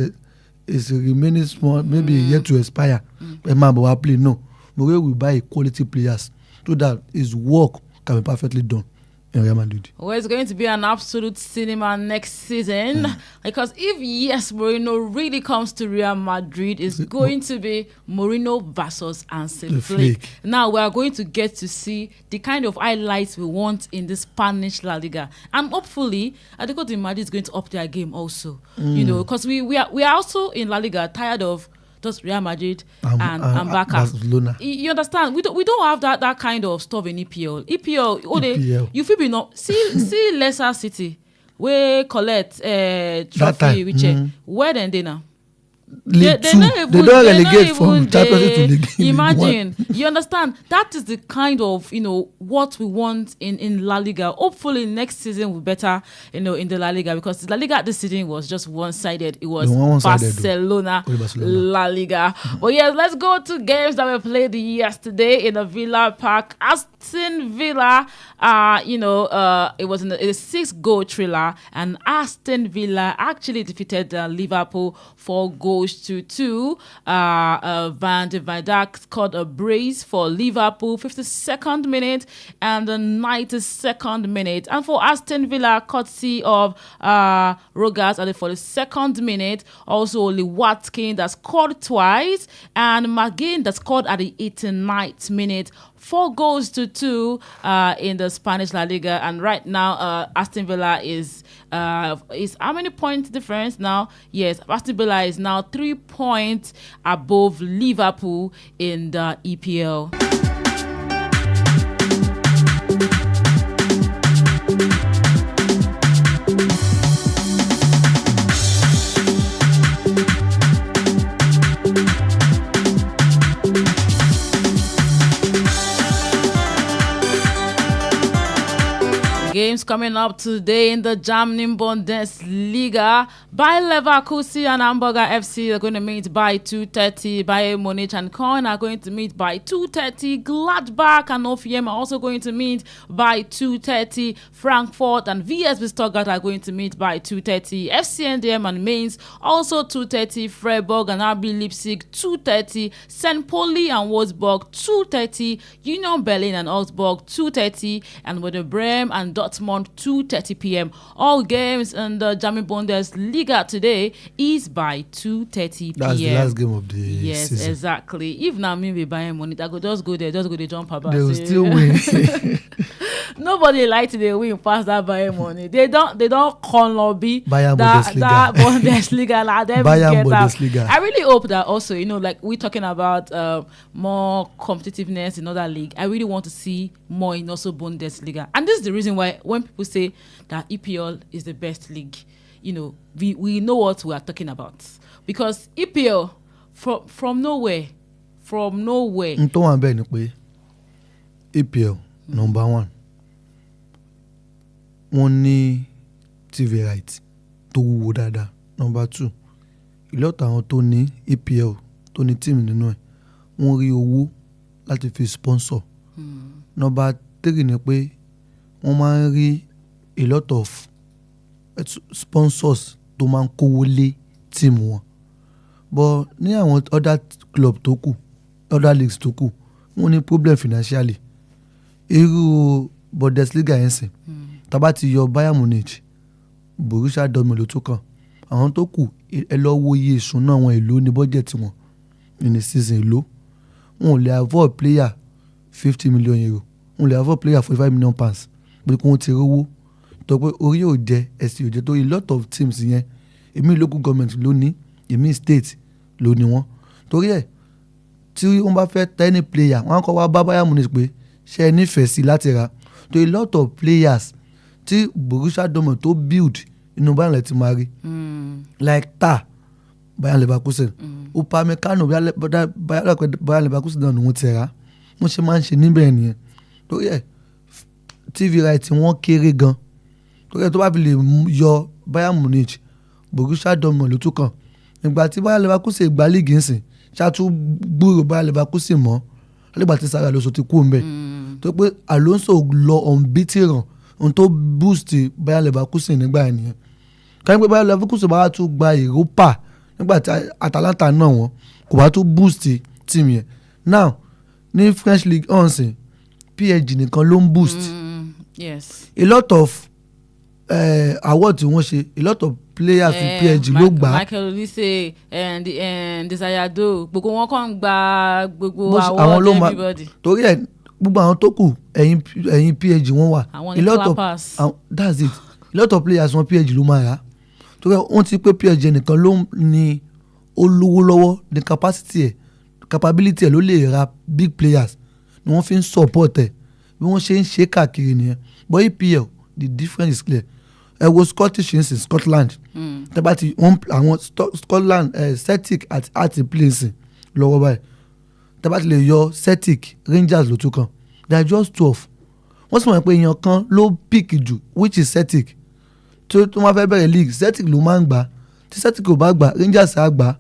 is remaining small, maybe a year to expire. But will play no. Mourinho will buy quality players so that his work can be perfectly done in Real Madrid. Well, it's going to be an absolute cinema next season because if Mourinho really comes to Real Madrid, it's going to be Mourinho versus Hansi Flick. Now we are going to get to see the kind of highlights we want in the Spanish La Liga, and hopefully Atletico Madrid is going to up their game also. Because we are also in La Liga tired of just Real Madrid and Barca. Barcelona. You understand? We don't have that kind of stuff in EPL. EPL. You feel be not see Leicester City where collect trophy which where then they now. They don't relegate from Champions League to League. Imagine, you understand? That is the kind of what we want in La Liga. Hopefully next season will be better, in the La Liga, because La Liga this season was just one-sided. It was Barcelona, La Liga. But yes, let's go to games that we played yesterday in the Villa Park. Aston Villa, it was in a 6-goal thriller, and Aston Villa actually defeated Liverpool 4-2. Van de Dijk scored a brace for Liverpool, 52nd minute and the 92nd minute. And for Aston Villa, courtesy of Rogers at the 42nd minute, also Oli Watkins that scored twice, and McGinn that scored at the 89th minute. 4-2 in the Spanish La Liga, and right now Aston Villa is how many points difference now? Yes, Aston Villa is now 3 points above Liverpool in the EPL. Games coming up today in the German Bundesliga. Bayer Leverkusen and Hamburger FC are going to meet by 2:30. Bayern Munich and Köln are going to meet by 2:30. Gladbach and Hoffenheim are also going to meet by 2:30. Frankfurt and VSB Stuttgart are going to meet by 2:30. FC NDM and Mainz also 2:30. Freiburg and RB Leipzig 2:30. St. Pauli and Wolfsburg 2:30. Union Berlin and Augsburg 2:30. And Werder Bremen and Dortmund 2:30 p.m. All games in the German Bundesliga today is by 2:30 p.m. That's the last game of the season. Yes, exactly. If now me be buying money, I could just go there, jump about. They will still win. Nobody like to they win past that Bayern money. They don't call lobby Bayern that Bundesliga. Like them Bayern get Bundesliga. I really hope that also, like we're talking about more competitiveness in other league. I really want to see more in also Bundesliga. And this is the reason why when people say that EPL is the best league, we know what we are talking about. Because EPL from nowhere. N tó wà bẹ́ẹ̀ ni pé EPL number 1 wọ́n ní TV right tó wúwo dáadáa. Number 2 ìlọ́ta àwọn tó ní EPL tó ní team nínú ẹ̀ wọ́n rí owó láti fi sponsor. Number 3 ni pé wọ́n máa ń rí a lot of sponsors tó máa ń kówó lé team wọn. But ní àwọn other club tó kù, other leagues tó kù, wọ́n ní problem financially. Irú Bundesliga yẹn sìn. Tá bá ti yọ Bayern Munich, Borussia Dortmund ló tó kàn. Àwọn tó kù ẹ lọ wo iye ìṣúná wọn èlò ní budget wọn in a season èlò. Wọn ò lè afford player €50 million. Wọn ò lè afford player £45 million. Pé kí wọ́n ti rówó tó pé orí ò jẹ ẹ̀sìn ò jẹ tó a lot of teams yẹn èmi local government ló ní èmi state ló ní wọn torí ẹ̀ tí wọ́n bá fẹ́ tẹ́ ní player wọ́n á kọ́ wá bá Bayern Munich pé ṣe é nífẹ̀ẹ́ sí láti ra to a lot of players tí Borussia Dortmund tó build inú Bayern lè ti máa rí like Bayern Leverkusen Upamecano Bayern Leverkusen náà ni wọ́n ti rà wọ́n ṣe máa ń ṣe níbẹ̀ nìyẹn torí ẹ̀ TV right wọ́n kéré gan torí ẹ̀ tó bá fi lè yọ Bayern Munich Borussia Dortmund ló tún kàn nígbà tí Bayern Leverkusen gba líìgì ńsìn ṣáàtú gbúrò Bayern Leverkusen mọ́ nígbà tí Xabi Alonso ti kú ń bẹ̀ tó pé Alonso lọ unbeaten run ohun tó boost Bayern Leverkusen nígbà yẹn nìyẹn káyọ̀ pé Bayern Leverkusen bá tún gba Europa nígbà tí Atalanta náà wọ́n kò bá tún boost team yẹn now ní French League ọ̀sìn PSG nìkan ló ń boost yes. a lot of award tí wọ́n ṣe a lot of players in PSG ló gbà. Michael Olise and Desayado gbogbo wọn kàn gba gbogbo award everybody. torí ẹ gbogbo àwọn tó kù ẹ̀yìn PSG wọ́n wà. àwọn ní clappers. That's it a lot of players wọn PSG ló máa rà torí wọ́n ti pé PSG nìkan ló ní olówó lọ́wọ́ ní capability ẹ̀ ló lè ra big players ni wọ́n fi ń support ẹ̀ bí wọ́n ṣe ń ṣe káàkiri nìyẹn but EPL the difference is clear ẹ wo Scottish in Scotland tẹ́bá ti àwọn Scotland Celtic àti place lọ́wọ́ báyìí tẹ́bá ti lè yọ Celtic Rangers ló tún kàn they are just 12 wọ́n sì mọ̀ pé èèyàn kan ló pick jù which is Celtic tó máa fẹ́ bẹ̀rẹ̀ league Celtic ló máa ń gbà tí Celtic ò bá gbà Rangers á gbà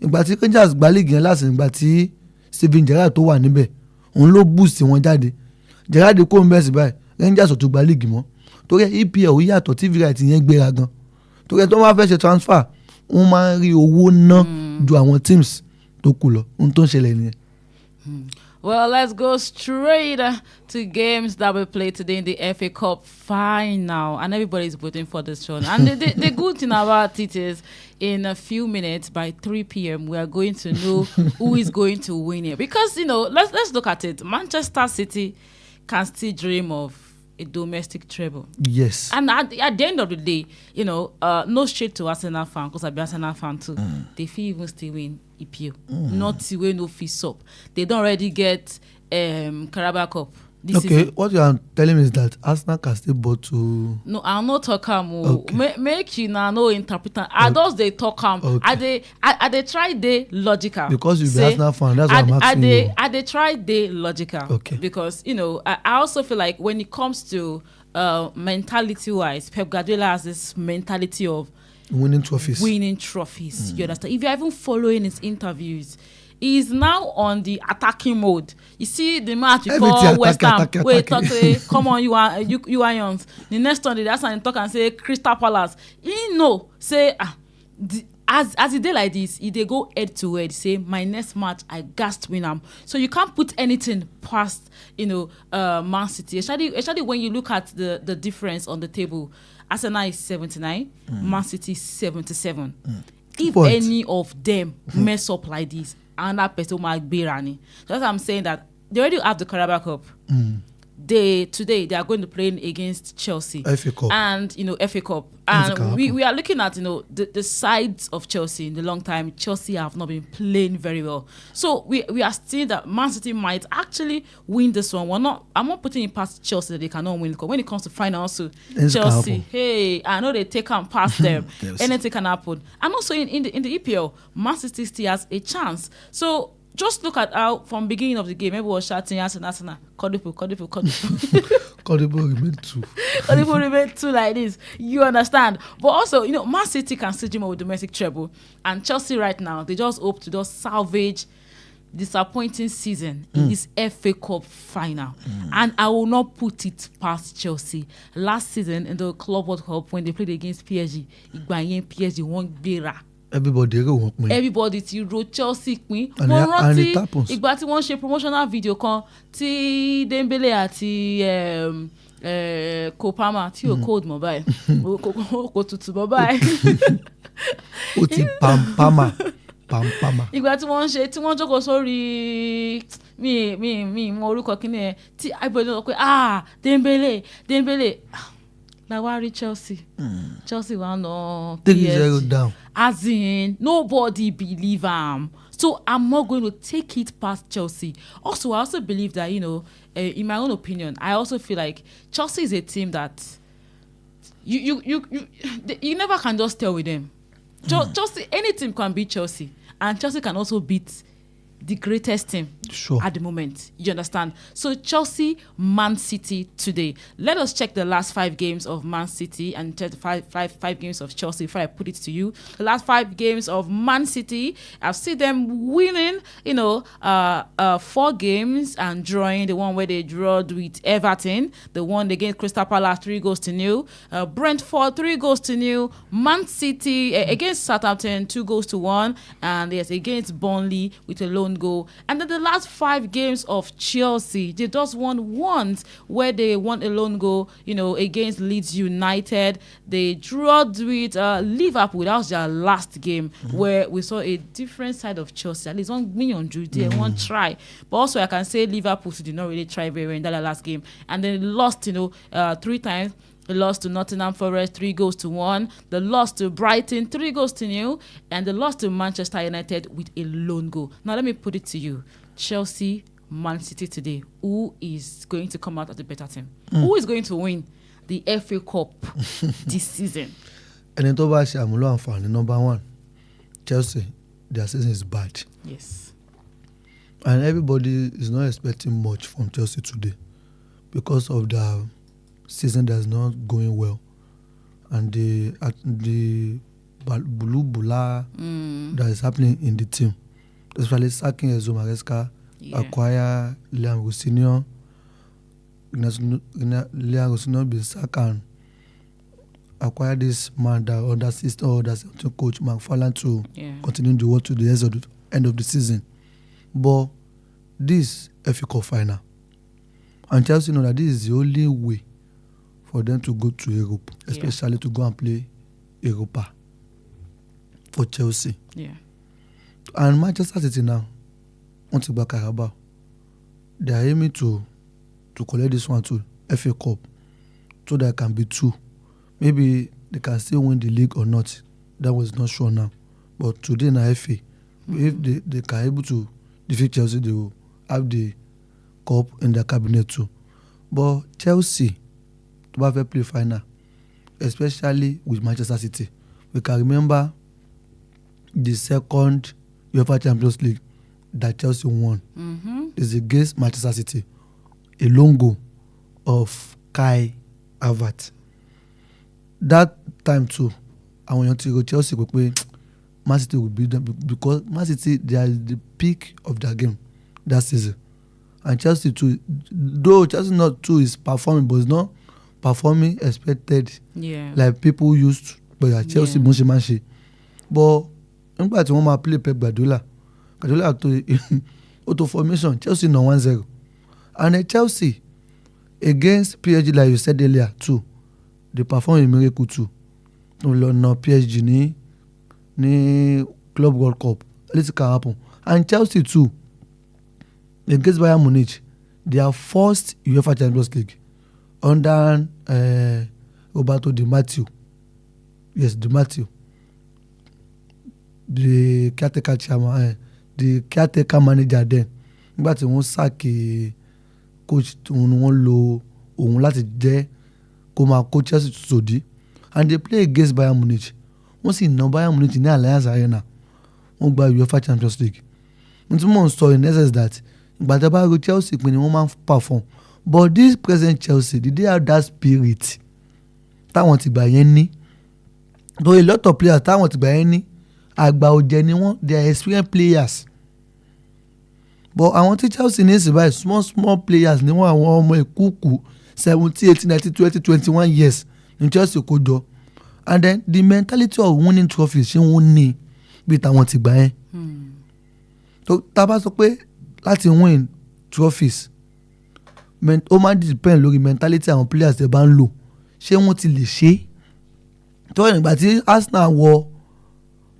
ìgbà tí Rangers gba league yẹn láti ìgbà tí Steven Gerrard tó wà níbẹ̀ òun ló boost wọn jáde Gerrard kó ń bẹ̀ sí báyìí Rangers ò tún gba league mọ́ torí EPL yàtọ̀ TV right yẹn gbéra gan torí tó máa fẹ́ ṣe transfer wọ́n máa ń rí owó ná ju àwọn teams tó kù lọ ohun tó ń ṣẹlẹ̀ nìyẹn. Well, let's go straight to games that will play today in the FA Cup final. And everybody's waiting for this one. And the good thing about it is in a few minutes, by 3 p.m., we are going to know who is going to win it. Because, let's look at it. Manchester City can still dream of a domestic treble. Yes. And at the end of the day, no shade to Arsenal fan, because I'm an Arsenal fan too. They feel even still win EPL. Not to win no fees up. They don't already get Carabao Cup. Okay, what you are telling me is that Arsenal can still both to. No, I'm not talking more. Okay. Make you now no interpreter. I those they talk okay. I they try the logical. Because you be Arsenal fan, that's why I'm asking you. I they try the logical. Okay. Because I also feel like when it comes to mentality wise, Pep Guardiola has this mentality of winning trophies. You understand? If you're even following his interviews, he's now on the attacking mode. You see the match before West Ham. Wait, talk say, come on, you are young. The next one, that's when talk and say Crystal Palace. He know say as a day like this, if they go head to head, say my next match I got to win them. So you can't put anything past Man City. Especially when you look at the difference on the table. Arsenal is 79, Man City is 77. If any of them mess up like this, another person might be running. So that's why I'm saying that they already have the Carabao Cup. Today they are going to play against Chelsea. FA Cup. And FA Cup. And we are looking at the sides of Chelsea in the long time. Chelsea have not been playing very well. So we are seeing that Man City might actually win this one. I'm not putting it past Chelsea that they cannot win. When it comes to final also, Chelsea, hey, I know they take them past them. Yes. Anything can happen. And also in the EPL, Man City still has a chance. So just look at how from beginning of the game everyone was shouting Arsenal, Kodipo. Kodipo remain two. Kodipo remain two like this. You understand? But also, Man City can still dream of a domestic treble, and Chelsea right now they just hope to just salvage disappointing season in this FA Cup final. And I will not put it past Chelsea. Last season in the Club World Cup when they played against PSG, PSG won gbera. Everybody ti ro Chelsea pin. Mo rántí ìgbà tí wọ́n ṣe promotional video kan tí Dembele àti Kopama tí o code mobile kò tutù mobile. O ti pampama. Ìgbà tí wọ́n jókòó sórí mi mo orúkọ kíní ẹ tí everybody sọ pé Dembele Lawari Chelsea. Chelsea won no 3-0 down. As in, nobody believe so I'm not going to take it past Chelsea. Also, I also believe that, in my own opinion, I also feel like Chelsea is a team that you never can just tell with them. Chelsea, any team can beat Chelsea, and Chelsea can also beat the greatest team at the moment. You understand? So Chelsea, Man City today. Let us check the last 5 games of Man City and check the five games of Chelsea before I put it to you. The last 5 games of Man City, I've seen them winning, 4 games and drawing. The one where they drawed with Everton, the one against Crystal Palace 3-0. Brentford 3-0. Man City against Southampton 2-1, and yes, against Burnley with a lone goal. And then the last 5 games of Chelsea, they just won once, where they won a lone goal, against Leeds United. They drew with Liverpool. That was their last game, where we saw a different side of Chelsea. At least one million drew there, one try. But also I can say Liverpool did not really try very well in that last game. And then lost, 3 times. They lost to Nottingham Forest 3-1. They lost to Brighton 3-0, and they lost to Manchester United with a lone goal. Now let me put it to you: Chelsea, Man City today. Who is going to come out as the better team? Who is going to win the FA Cup this season? And then Toba Shamulo Anfani, number 1, Chelsea. Their season is bad. Yes. And everybody is not expecting much from Chelsea today because of the season that's not going well, and the bula that is happening in the team, especially sacking Enzo Maresca, acquire Liam Rossinion, Liam Rossinion be sacked and acquire this man that other system or that coach McFarlane to continue the work to the end of the season. But this FA Cup final, and Chelsea know that this is the only way for them to go to Europe, especially to go and play Europa for Chelsea. Yeah. And Manchester City now, want to back Carabao. They are aiming to collect this one too, FA Cup, so that it can be 2. Maybe they can still win the league or not. That was not sure now. But today in FA, if they can able to defeat Chelsea, they will have the cup in their cabinet too. But Chelsea, to have a play final, especially with Manchester City, we can remember the second UEFA Champions League that Chelsea won is against Manchester City, a lone goal of Kai Havertz. That time too, I want to go Chelsea, but Man City will beat them because Man City, they are the peak of their game that season, and Chelsea too. Though Chelsea not too is performing, but it's not performing expected, like people used to. But Chelsea Monchi. But nígbà tí wọ́n máa play Pep Guardiola auto formation, Chelsea no 1-0, and Chelsea against PSG, like you said earlier too, they perform a miracle too. No PSG ni Club World Cup, anything can happen. And Chelsea too against Bayern Munich, their first UEFA Champions League under Roberto Di Matteo. Yes, Di Matteo, the caretaker chairman, the caretaker manager then. Nígbà tí wọ́n sack coach tí wọ́n lo òun láti jẹ́ kó máa coach Chelsea sòdí, and they play against Bayern Munich. Wọ́n sì ná Bayern Munich ní Allianz Arena. Wọ́n gba UEFA Champions League. Mo ti mọ̀ ń sọ in essence that ìgbà tí a bá ro Chelsea pé ni wọ́n máa ń perform, but this present Chelsea, did they have that spirit táwọn ti gbà yẹn ní? Though a lot of players táwọn ti gbà yẹn ní àgbà ọ̀jẹ̀ ni wọ́n, they are experienced players, but àwọn tí Chelsea ní ìsìn báyìí small players ni wọ́n, àwọn ọmọ ìkúùkù 17, 18, 19, 20, 21 years ní Chelsea kó jọ. And then the mentality of winning trophies ṣé wọ́n ní bí táwọn ti gbà yẹn. So tá a bá sọ pé láti win trophies, ó máa depend lórí mentality àwọn players tẹ́ bá ń lò, ṣé wọ́n ti lè ṣe é. tó ìgbà tí Arsenal wọ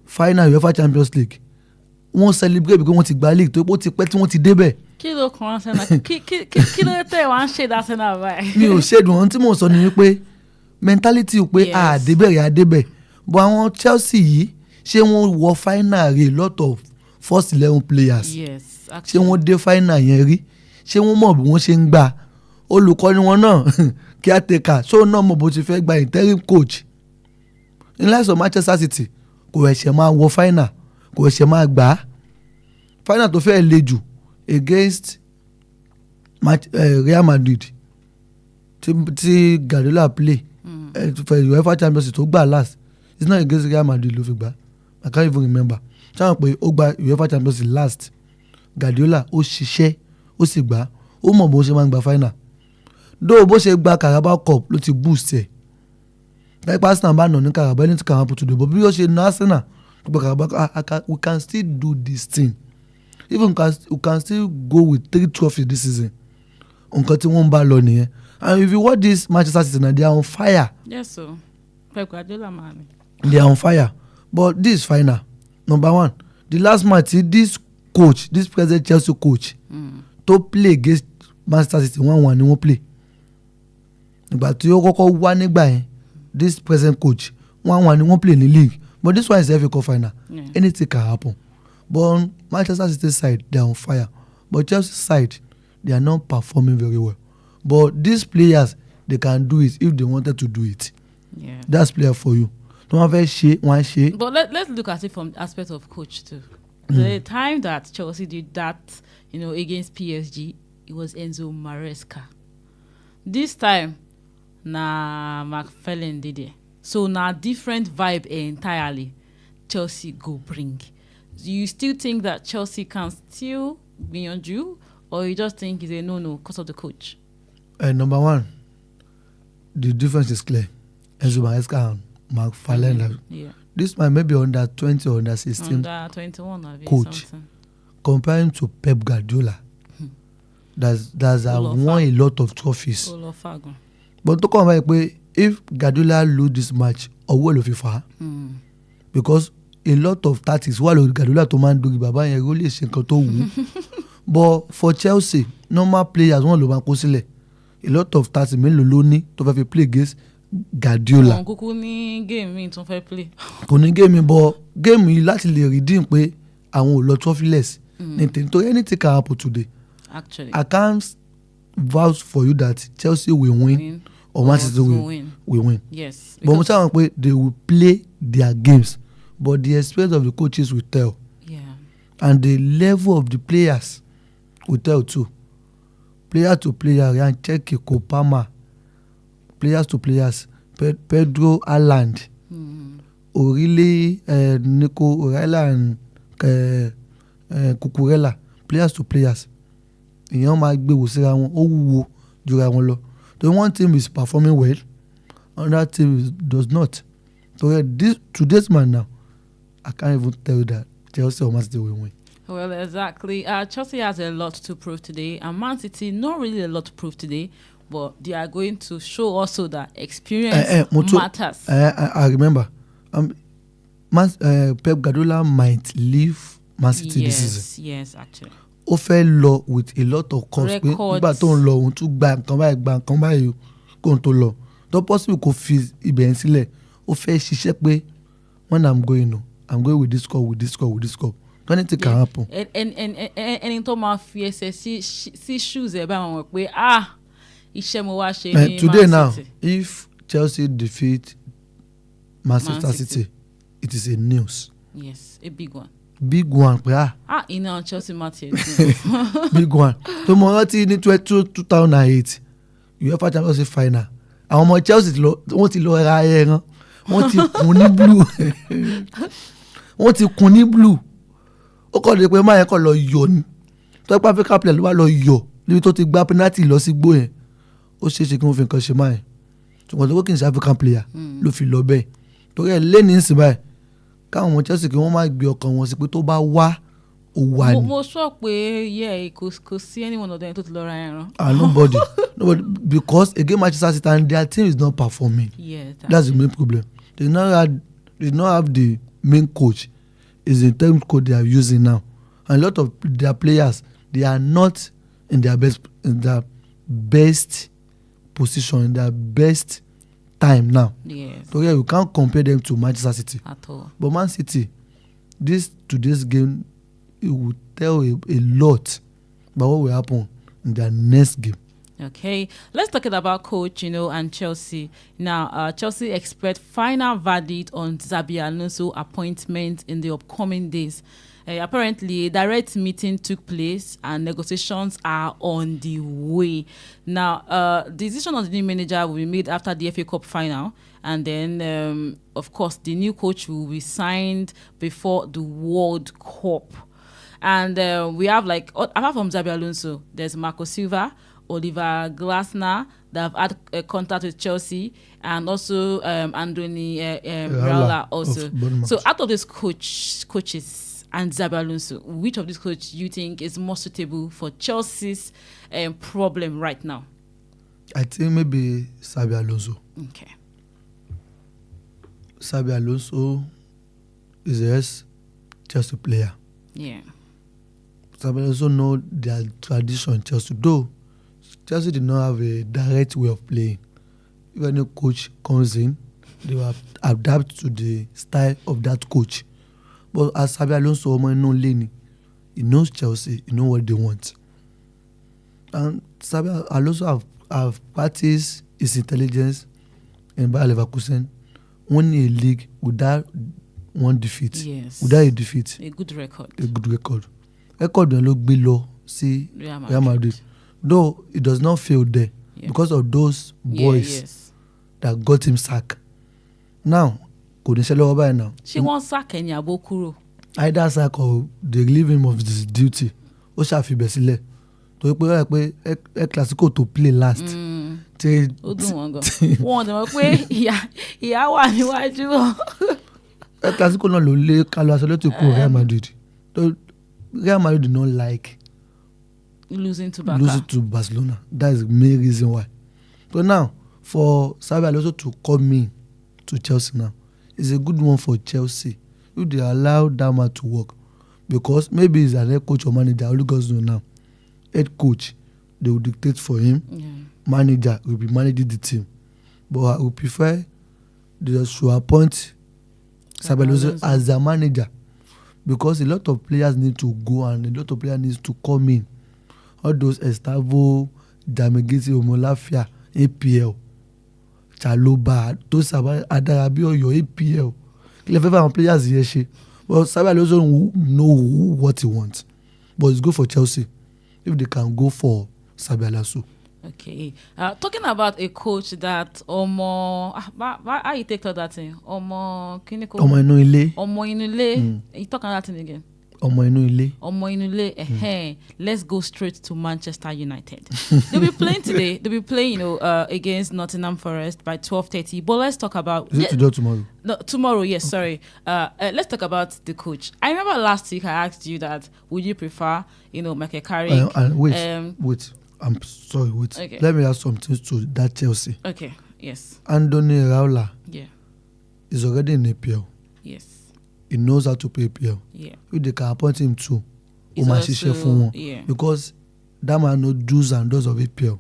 final UEFA Champions League, wọ́n celebrate because wọ́n ti gba league tó pé ó ti pẹ́ tí wọ́n ti débẹ̀. Kí ló kàn án sẹ́nà kí ló tẹ̀ wá ń ṣe Arsenal báyìí. Mi ò ṣèdùn ohun tí mò ń sọ ni wípé mentality pé àdébẹ̀ but àwọn Chelsea yìí ṣé wọ́n wọ final rẹ̀ lot of first 11 players ṣé wọ́n dé final yẹn rí ṣé wọ́n mọ̀ bí wọ́n ṣe ń gbà olùkọ́ni wọn náà caretaker ṣó náà mọ̀ bó ti fẹ́ gba interim coach in light of Manchester City kò ẹ̀ṣẹ̀ máa wọ final kò ẹ̀ṣẹ̀ máa gbà á final tó fẹ́ le jù against Real Madrid tí Guardiola play for UEFA Champions League tó gbà last it's not against Real Madrid ló fi gbà I can't even remember sáwọn pé ó gba UEFA Champions League last Guardiola ó ṣiṣẹ́ ó sì gbà ó mọ̀ bó ṣe máa ń gba final dóò bó ṣe gba Carabao Cup ló ti boost ẹ̀ láìpẹ́ Arsenal bá nà ní Carabao ní ti Carabao tó dé bó bí ó ṣe ná Arsenal tó gba Carabao we can still do this thing even we can still go with 3 trophies this season nǹkan tí wọ́n ń bá lọ nìyẹn and if you watch this Manchester City now they are on fire. Yes so Pep Guardiola man. They are on fire but this is final number one the last match this coach this present Chelsea coach to play against Manchester City 1-1 ni wọ́n play ìgbà tí ó kọ́kọ́ wá nígbà yẹn this present coach 1-1 ni wọ́n play ní league but this one is FA Cup final anything can happen but on Manchester City side they are on fire but Chelsea side they are not performing very well but these players they can do it if they wanted to do it that's player for you tó wọ́n fẹ́ ṣe wọ́n á ṣe. But let's look at it from the aspect of coach too. The time that Chelsea did that, against PSG, it was Enzo Maresca. This time, McFarlane did it. So now different vibe entirely. Chelsea go bring. Do you still think that Chelsea can still be on you, or you just think it's a no because of the coach? Number one, the difference is clear. Enzo Maresca and McFarlane. This might maybe under 20 or under 16 under 21 coach comparing to Pep Guardiola that's won a lot of trophies but to come back if Guardiola lose this match ọwọ́ ló fi fà á because a lot of tactics wà lórí Guardiola tó máa ń dorí bàbá yẹn ó lè ṣe nǹkan tó wù ú but for Chelsea normal players wọ́n ló máa kó sílẹ̀ a lot of tactics mélòó ló ní tó fẹ́ fi play against Guardiola. Wọn kúkú ní game mi tún fẹ́ play. Kò ní game but game yìí láti lè redeem pé àwọn ò lọ trophyless. Nítorí anything can happen today. Actually. I can't vouch for you that Chelsea will win or Manchester will win. Yes. But mo sábà pé they will play their games but the experience of the coaches will tell. Yeah. And the level of the players will tell too. Player to player, Ryan Cherki, Kopama. Players to players, Pedro Haaland, O'Reilly, Nico O'Reilly and Cucurella, players to players. Ìyẹn máa gbé wò síra wọn, ó wúwo jura wọn lọ. The one team is performing well, another team does not. So today's man now, I can't even tell you that Chelsea or Man City will win. Well, exactly. Chelsea has a lot to prove today, and Man City not really a lot to prove today. But they are going to show also that experience matters. I remember. Pep Guardiola might leave Man City this season. Yes, actually. Ó fẹ́ lọ with a lot of cost. Nígbà tó ń lọ òun tún gba nǹkan báyìí kó n tó lọ. Tó possible kó fi ibẹ̀ yẹn sílẹ̀. Ó fẹ́ ṣiṣẹ́ pé when I'm going with this score, with this score, with this score. Anything can happen. Ẹni tó máa fi ẹsẹ̀ sí shoes ẹ̀ bá wọn pé iṣẹ́ mo wá ṣe ní today Man City. Now if Chelsea defeat Manchester City it is a news. Yes, a big one. Big one pé iná Chelsea match big one tó mọ rántí ní 2008 UEFA Champions League final àwọn ọmọ Chelsea wọ́n ti lọ ra ẹran wọ́n ti kùn ní blue wọ́n ti kùn ní blue ó kọ́ de pé máa yẹn kọ́ lọ yọ ni tó pé African player ló wá lọ yọ níbi tó ti gba penalty lọ sí gbó yẹn ó ṣeéṣe kí wọ́n fi nǹkan ṣe máa yẹn ṣùgbọ́n tó kó kì í ṣe African player ló fi lọ bẹ́ẹ̀ torí ẹ̀ lẹ́ni ìsìn báyìí káwọn ọmọ Chelsea kí wọ́n máa gbé ọkàn wọn sí pé tó bá wá ó wà ní. mo sọ pé kò sí anyone of them tó ti lọ ra ẹran. nobody because again Manchester City and their team is not performing. Yeah, that's the main problem. They not have the main coach. Is the term coach they are using now, and a lot of their players they are not in their best position, in their best time now. Yes. So yeah, we can't compare them to Manchester City At all. But Man City, today's game, it will tell a lot about what will happen in their next game. Okay, let's talk about coach, and Chelsea. Now, Chelsea expect final verdict on Xabi Alonso appointment in the upcoming days. Apparently, a direct meeting took place and negotiations are on the way. Now, the decision of the new manager will be made after the FA Cup final. And then, of course, the new coach will be signed before the World Cup. And we have, apart from Xabi Alonso, there's Marco Silva, Oliver Glasner that have had contact with Chelsea, and also Andoni Raiola also. So out of these coaches and Xabi Alonso, which of these coaches you think is more suitable for Chelsea's problem right now? I think maybe Xabi Alonso. Okay. Xabi Alonso is a Chelsea player. Yeah. Xabi Alonso know their tradition in Chelsea, though Chelsea did not have a direct way of playing. If any coach comes in, they will adapt to the style of that coach. But as Xabi Alonso, he knows Chelsea, he knows what they want. And Xabi Alonso have practiced his intelligence in Bayer Leverkusen, winning a league without one defeat. Yes. Without a defeat. A good record. Record don lo gbe lọ sí Real Madrid. Though it does not fail there because of those boys that got him sacked. Now, kò ní ṣe lọ́wọ́ báyìí now. Ṣé wọ́n sack ẹ̀yìn àbó kúrò? Either sack or they relieve him of his duty. Ó ṣàfibẹ̀ sílẹ̀. Torí pé ó yà pé El Clasico to play last. Ó dùn wọ́n gan. Wọ́n dẹ̀ mọ̀ pé ìyá wà níwájú wọn. El Clasico náà ló lé Carlo Ancelotti kúrò Real Madrid. Real Madrid did not like losing to Barcelona. That is the main reason why. So now, for Xabi Alonso to come in to Chelsea now, it's a good one for Chelsea. If they allow that man to work, because maybe he's a head coach or manager, only God knows now. Head coach, they will dictate for him. Yeah. Manager will be managing the team. But I would prefer they should appoint Xabi Alonso as a manager, because a lot of players need to go and a lot of players need to come in. All those Estavo, Damegiti, Omolafia, APL, Chaloba, those Adarabi, your APL. Clever players here, but Xabi Alonso know what he wants. But it's good for Chelsea if they can go for Xabi Alonso. Okay. Talking about a coach that how you take that thing? Omo Inule. You talking about that thing again? Omo Inule. Let's go straight to Manchester United. They'll be playing today. They'll be playing, against Nottingham Forest by 12:30. But let's talk about. Is it today or tomorrow? No, tomorrow. Yes, sorry. Let's talk about the coach. I remember last week I asked you that would you prefer, Michael Carrick? Wait. I'm sorry, wait. Okay. Let me add something to that Chelsea. Okay, yes. Andoni Raiola is already in APL. Yes. He knows how to play APL. Yeah. If they can appoint him to Omashishe for one. Because that man knows do's and don'ts of APL.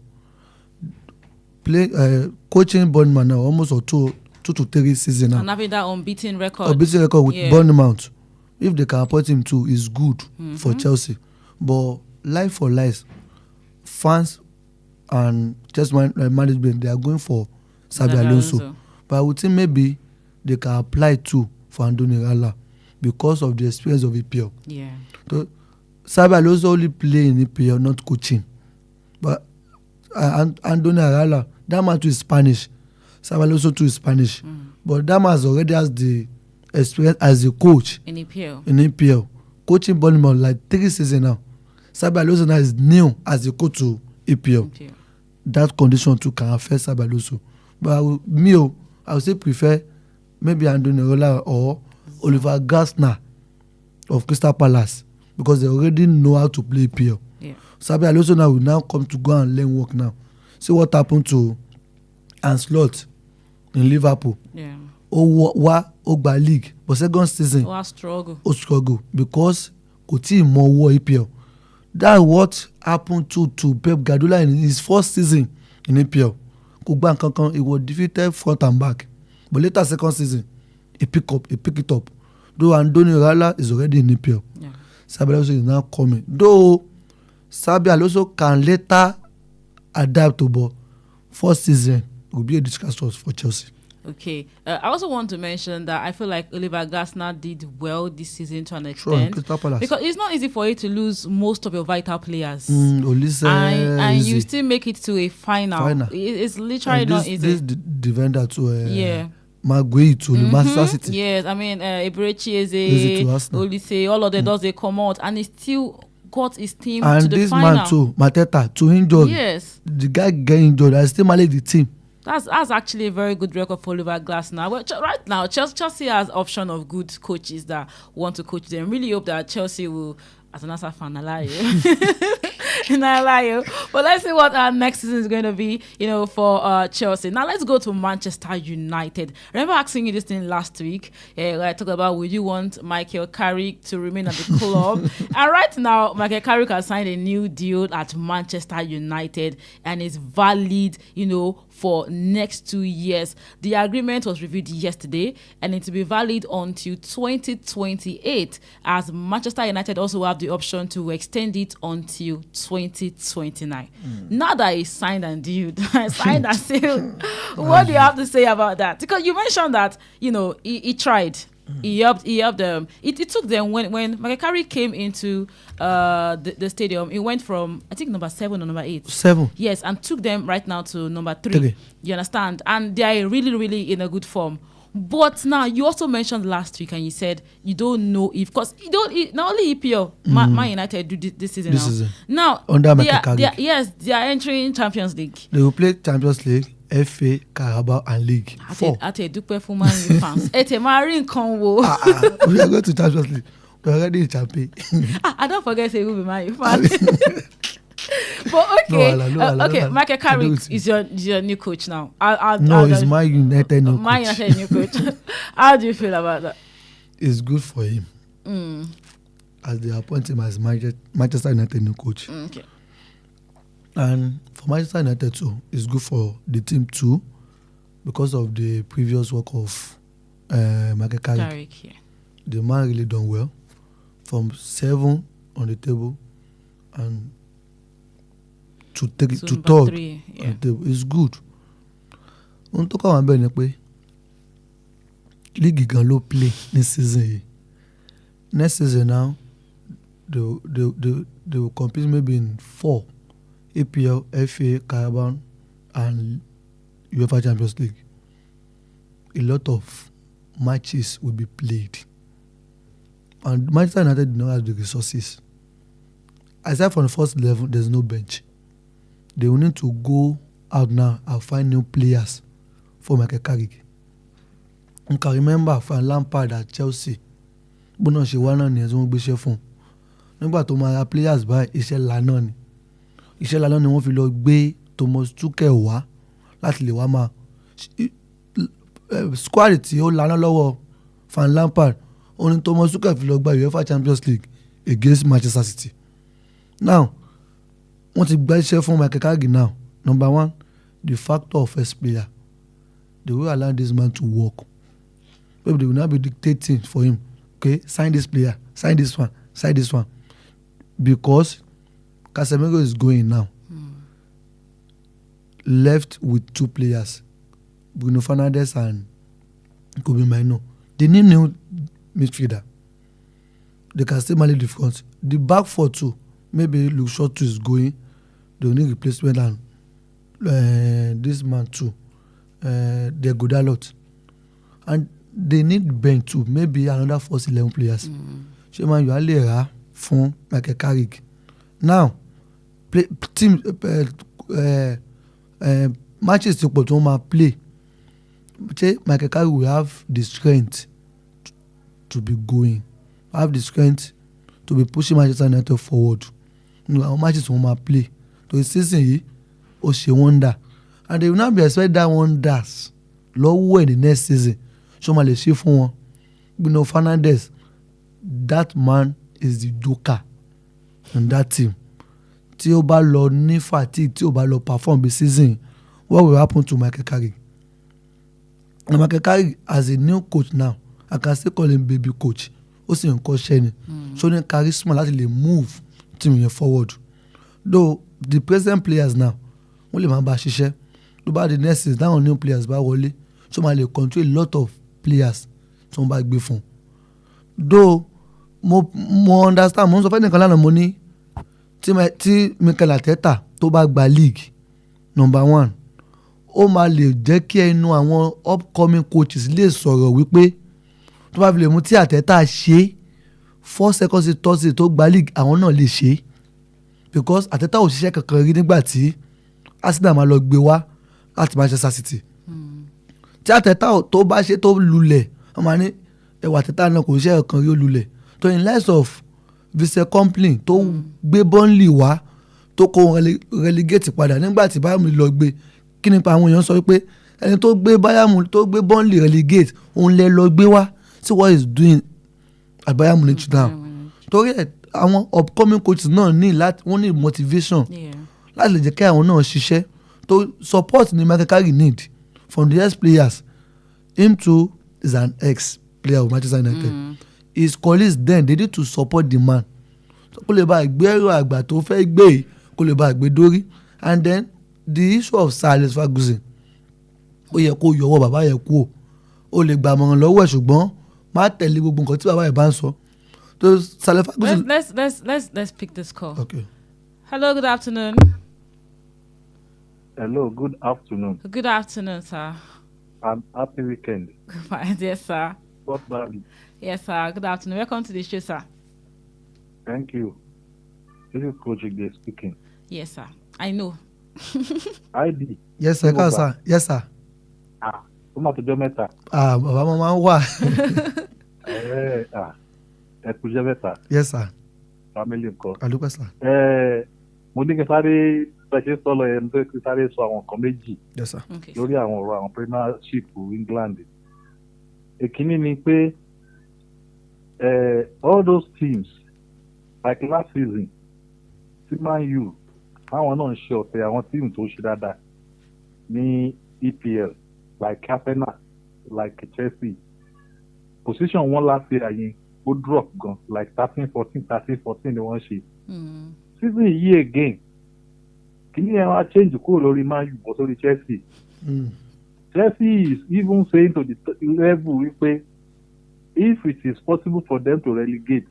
Coaching Bournemouth now, almost 2 to 3 seasons now. And having that unbeaten record. With Bournemouth. If they can appoint him to, is good for Chelsea. But life for life, fans and just management, they are going for Xabi Alonso. But I would think maybe they can apply too for Andoni Raiola because of the experience of EPL. Yeah. So Xabi Alonso only play in EPL, not coaching. But Andoni Raiola, that man too is Spanish. Xabi Alonso too is Spanish. But that man already has the experience as a coach in EPL. Coaching Bournemouth like 3 seasons now. Xabi Alonso now is new as a coach to EPL. That condition too can affect Xabi Alonso. But I would say prefer maybe Andoni Raiola or Oliver Glasner of Crystal Palace, because they already know how to play EPL. Yeah. Xabi Alonso now will now come to go and learn work now. See what happened to Ancelotti in Liverpool. Yeah. Ogba league, but second season struggle because kò tí ì mọ owó EPL. That's what happened to Pep Guardiola in his first season in EPL. kò gbá nǹkan he was defeated front and back, but later second season he pick it up. Though Andoni Rala is already in EPL, Xabi Alonso is now coming. Though Xabi Alonso can later adapt to, but first season will be a disaster for Chelsea. Okay. I also want to mention that I feel like Oliver Glasner did well this season to an extent. Sure, because it's not easy for you to lose most of your vital players. And you still make it to a final. It's literally not easy. This defender to Maguire to Manchester City. Yes, I mean, Eberechi Eze, Olise, all of them does they come out, and he still got his team to the final. And this man too, Mateta, too injured. Yes. The guy getting injured, I still manage the team. That's actually a very good record for Oliver Glasner. Well, right now, Chelsea has option of good coaches that want to coach them. Really hope that Chelsea will, as an answer fan, I lie you. But let's see what our next season is going to be, for Chelsea. Now let's go to Manchester United. Remember asking you this thing last week? I talked about, would you want Michael Carrick to remain at the club? And right now, Michael Carrick has signed a new deal at Manchester United and is valid, for next 2 years. The agreement was reviewed yesterday and it will be valid until 2028, as Manchester United also have the option to extend it until 2029. Now that it's signed and sealed, what do you have to say about that? Because you mentioned that, he tried. He helped them. It took them when Michael Carrick came into the stadium. It went from, I think, number 7 or number 8. 7. Yes, and took them right now to number 3. You understand? And they are really, really in a good form. But now you also mentioned last week, and you said you don't know if, because not only EPL, Man United do this season now. Under Michael Carrick. They are entering Champions League. They will play Champions League, FA, Carabao, and League. 4. Dúpẹ́ fún Man U fans. Marine Convo. We are going to Champions League. We are already in champion. I don't forget say we be Man U fans. But okay, Michael Carrick is your new coach now. He's My United new coach. My United new coach. How do you feel about that? It's good for him. As they appoint him as Manchester United new coach. Okay. And for Manchester United too, it's good for the team too, because of the previous work of Michael Carrick. The man really done well, from 7 on the table and to take it to 3rd 3, on the table. It's good. Ohun tó kọ́ wá bẹ́ẹ̀ ni pé league gan ló play this season. Next season now, they will compete maybe in 4. EPL, FA, Carabao, and UEFA Champions League. A lot of matches will be played. And Manchester United do not have the resources. Aside from the first level, there's no bench. They will need to go out now and find new players for Michael Carrick. You can remember Frank Lampard at Chelsea. Bọ́nà ṣe wá náà ni ẹ̀sùn wọn gbéṣẹ́ fún un. Nígbà tó máa ra players báyìí, iṣẹ́ lánàá ni. Iṣẹ́ lánàá ni wọ́n fi lọ gbé Thomas Tuchel wá láti lè wá máa squad tí ó lánàá lọ́wọ́ Frank Lampard. Ó ní Thomas Tuchel fi lọ gba UEFA Champions League against Manchester City. Now, wọ́n ti gba iṣẹ́ fún Michael Carrick now. Number 1, the factor of first player. They will allow this man to work. Maybe they will not be dictating for him. Okay, sign this player, sign this one, sign this one. Because Casemiro is going now. Left with 2 players, Bruno Fernandes and Kobe Mainoo. They need new midfielder. They can still manage the front. The back 4 too. Maybe Luke Shaw too is going. They will need replacement, and this man too. They're good a lot. And they need bench too. Maybe another 11 players. Ṣé you are lè rà fún Michael Carrick. Now, team matches tí pọ̀ tí wọ́n máa play. Ṣé Michael Carrick will have the strength to be going, have the strength to be pushing Manchester United forward. Àwọn matches wọ́n máa play. So the season yìí ó ṣe wonder, and they will not be expect that wonders lọ́wọ́ in the next season. Ṣé máa lè ṣe fún wọn? Bruno Fernandes, that man is the joker in that team. Tí ó bá lọ ní fatigue, tí ó bá lọ perform this season, what will happen to Michael Carrick. And Michael Carrick, as a new coach now, I can still call him baby coach. Ó sì ń kọ́ṣẹ́ ni. So ní charisma láti lè move team yẹn forward. Though the present players now, wọ́n lè máa bá a ṣiṣẹ́. Tó bá di next season, táwọn new players bá wọlé, so máa lè control a lot of players tí wọ́n bá gbé fún. Though mo understand, mo ń sọ fẹ́ nìkan lánàá mo ní tí Mikel Arteta tó bá gba league number 1, ó máa lè jẹ́ kí ẹnu àwọn upcoming coaches lè sọ̀rọ̀ wípé tó bá fi lè mú tí Arteta ṣe 4 seconds to 30 tó gba league àwọn náà lè ṣe because Arteta ò ṣiṣẹ́ kankan rí nígbà tí Arsenal máa lọ gbé wá láti Manchester City. Tí Arteta tó bá ṣe tó lulẹ̀ wọ́n máa ní ẹwà Arteta náà kò ṣiṣẹ́ kankan rí ó lulẹ̀. So in light of Vincent Kompany tó gbé Burnley wá tó kó relegate padà nígbà tí Bayern Munich lọ gbé kí nípa àwọn èèyàn sọ wípé ẹni tó gbé Bayern Munich tó gbé Burnley relegate òun lẹ lọ gbé wá see what he's doing at Bayern Munich now. Torí ẹ̀ àwọn upcoming coaches náà ní láti wọ́n ní motivation láti lè jẹ́ kí àwọn náà ṣiṣẹ́ to support ni Michael Carrick need from the ex-players. Him too is an ex-player of Manchester United. His colleagues then they need to support the man kó lè bá gbé ẹrù àgbà tó fẹ́ gbé kó lè bá gbé dórí. And then the issue of Sir Alex Ferguson ó yẹ kó yọwọ́ bàbá yẹ kú ó lè gbàmọ̀ràn lọ́wọ́ ẹ̀ ṣùgbọ́n má tẹ̀lé gbogbo nǹkan tí bàbá yẹ bá ń sọ. So Sir Alex Ferguson. Let's pick this call. Okay. Hello, good afternoon. Hello, good afternoon. Good afternoon, sir. And happy weekend. Yes, sir. God bless you. Yes, sir. Good afternoon. Welcome to the show, sir. Thank you. This is Coach Igbe speaking. Yes, sir. I know. ID. Yes, sir. Sir. Yes, sir. Ó máa tọjọ́ mẹ́ta. Bàbá mo máa ń wà. Ẹ kú jẹ́ mẹ́ta. Yes, sir. Family nǹkan. Àdúpẹ́ sir. Mo ní kí sáré ṣe sọ́lọ ẹ̀ nítorí kí sáré sọ àwọn nǹkan méjì. Yes, sir. Lórí àwọn ọ̀rọ̀ àwọn Premiership England. Èkíní ni pé all those teams like last season tí Man U àwọn náà ń ṣe ọ̀tẹ̀ àwọn tíìmù tó ṣe dáadáa ní EPL like Arsenal like Chelsea position wọn last year yẹn ó drop gan like 13-14 ni wọ́n ṣe. Season yìí again kìíní ẹ̀ wá change kúrò lórí Man U bọ̀ sórí Chelsea. Chelsea is even saying to the level wípé if it is possible for them to relegate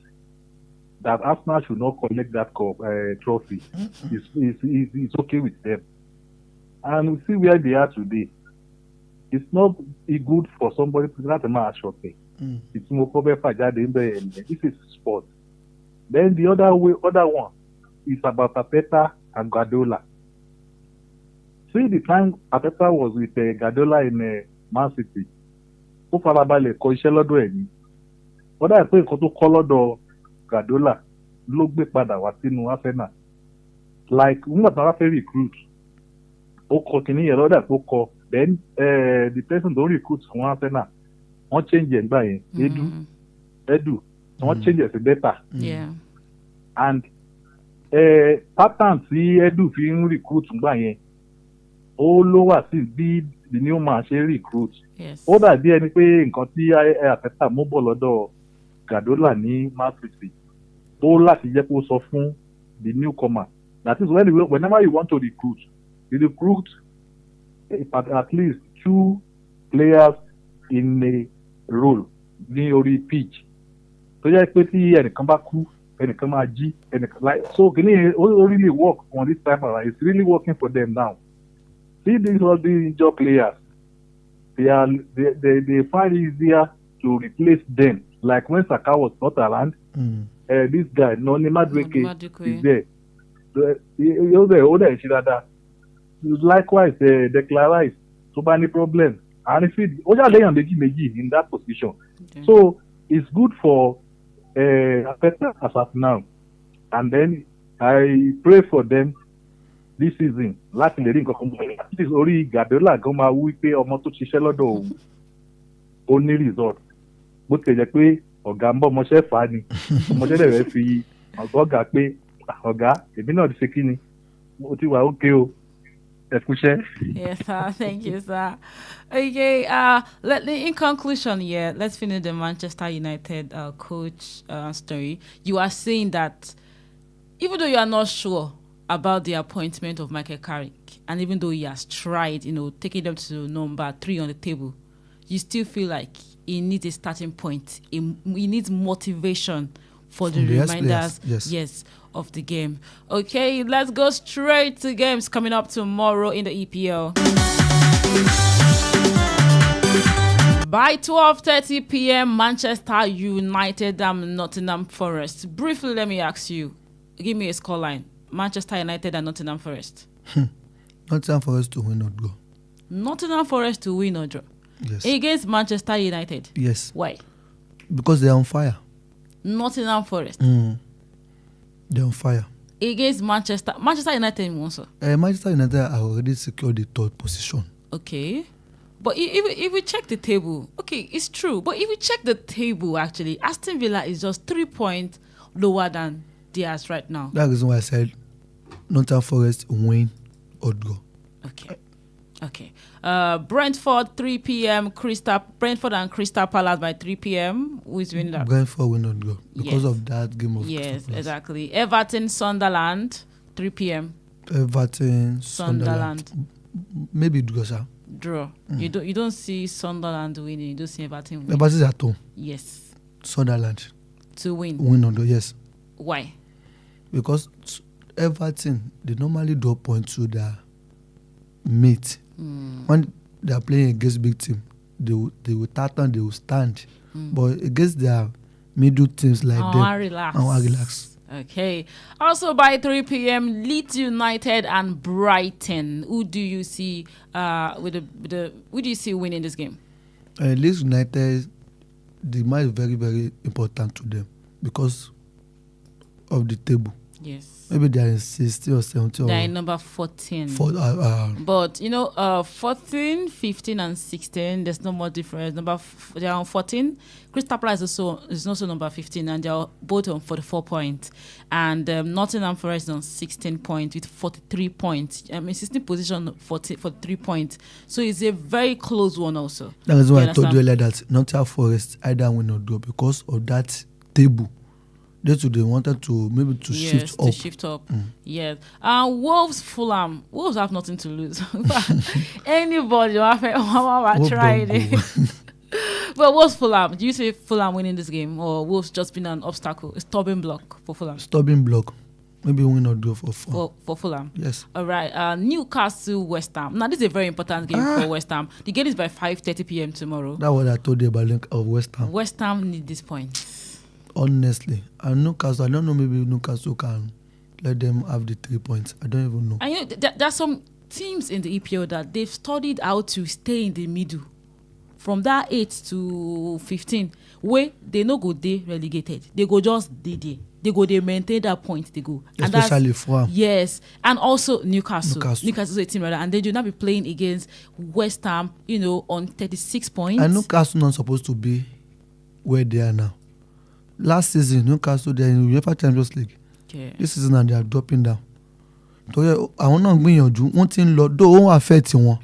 that Arsenal should not collect that trophy. It's okay with them. And we see where they are today. It's not good for somebody to not a shopping. It's more probably this is sport. Then the other one is about Arteta and Guardiola. See the time Arteta was with Guardiola in Man City. Ó farabalẹ̀ kọ iṣẹ́ lọ́dọ̀ ẹ̀ ni. Wọ́n dà pé nǹkan tó kọ́ lọ́dọ̀ Guardiola ló gbé padà wá sínú Arsenal. Like nígbà tí wọ́n fẹ́ recruit, ó kọ kìíní yẹn lọ́dà tó kọ. Then the person tó recruit fún Arsenal, wọ́n change ẹ̀ nígbà yẹn. Edu, wọ́n change ẹ̀ sí better. And pattern tí Edu fi ń recruit nígbà yẹn, ó ló wà sí bí the new man ṣe recruit. Ó dàbí ẹni pé nǹkan tí Arteta mú bọ̀ lọ́dọ̀ Guardiola ní Man City ó láti jẹ́ kó sọ fún the newcomer that is whenever you want to recruit you recruit at least 2 players in a role ní orí pitch tó jẹ́ pé tí ẹnìkan bá kú ẹnìkan máa jí ẹnìkan like so kìíní ó really work on this time around. It's really working for them now. See these all these injured players they find it easier to replace them. Like when Saka was not around, this guy, Noni Madueke, is there. Likewise, Declan Rice, so many problems. And if it, Meji in that position. So it's good for Arteta as of now. And then I pray for them this season. Láti lè rí nǹkan kan bọ̀. At least orí Guardiola gan máa wí pé ọmọ tó ṣiṣẹ́ lọ́dọ̀ òun ó ní result. Bó ti jẹ́ pé ọ̀gá ń bọ́ ọmọṣẹ́ fà á ni ọmọṣẹ́ dẹ̀ rẹ̀ fi ọ̀gá pé ọ̀gá èmi náà ti ṣe kí ni mo ti wà ókè o Escuche. Yes, sir. Thank you, sir. Okay. In conclusion, here, let's finish the Manchester United coach story. You are saying that even though you are not sure about the appointment of Michael Carrick, and even though he has tried, taking them to number 3 on the table, you still feel like he needs a starting point. He needs motivation for the reminders, yes, of the game. Okay, let's go straight to games coming up tomorrow in the EPL. By 12:30 p.m., Manchester United and Nottingham Forest. Briefly, let me ask you, give me a scoreline. Manchester United and Nottingham Forest. Nottingham Forest to win or draw. Nottingham Forest to win or draw. Yes. Against Manchester United. Yes. Why? Because they're on fire. Nottingham Forest. They're on fire. Against Manchester United also. Manchester United are already secured the 3rd position. Okay. But if we check the table, okay, it's true. But if we check the table, actually, Aston Villa is just 3 points lower than theirs right now. That's the reason why I said Nottingham Forest win or draw. Okay. Brentford 3 p.m. Brentford and Crystal Palace by 3 p.m. Who is winning that? Brentford win or draw because of that game of Yes, exactly. Everton Sunderland 3 p.m. Everton Sunderland. Maybe draw, sir. Draw. You don't see Sunderland winning. You don't see Everton winning. Everton is at home. Yes. Sunderland to win. Win or draw, yes. Why? Because Everton, they normally draw points to their mate. When they are playing against big team, they will tartan, they will stand. But against their middle teams like them, relax. Okay. Also by 3 p.m., Leeds United and Brighton. Who do you see who do you see winning this game? Leeds United, the match is very, very important to them because of the table. Yes. Maybe they are in 60 or 70. They are in number 14. But 14, 15, and 16. There's no more difference. They are on 14. Crystal Palace is also number 15, and they are both on 44 points. And Nottingham Forest is on 16 points with 43 points. 16 position, 43 points. So it's a very close one also. That is why I told you earlier that Nottingham Forest either win or draw because of that table. They wanted to shift up. Yes. Wolves Fulham. Wolves have nothing to lose. Anybody will try it. But Wolves Fulham. Do you see Fulham winning this game, or Wolves just been an obstacle, a stumbling block for Fulham? Stumbling block. Maybe win or draw for Fulham. Yes. All right. Newcastle West Ham. Now this is a very important game for West Ham. The game is by 5:30 p.m. tomorrow. That's what I told you about link of West Ham. West Ham need this point. Honestly, and Newcastle, I don't know, maybe Newcastle can let them have the 3 points. I don't even know. And there's some teams in the EPL that they've studied how to stay in the middle from that 8 to 15, where they no go they relegated. They go just they maintain that point, they go. Especially for yes, and also Newcastle is a team rather, and they do not be playing against West Ham, on 36 points. And Newcastle not supposed to be where they are now. Last season, Newcastle, they're in UEFA Champions League. Okay. This season, and they are dropping down. Torí àwọn náà gbìyànjú, wọ́n ti ń lọ, though wọ́n affect wọn.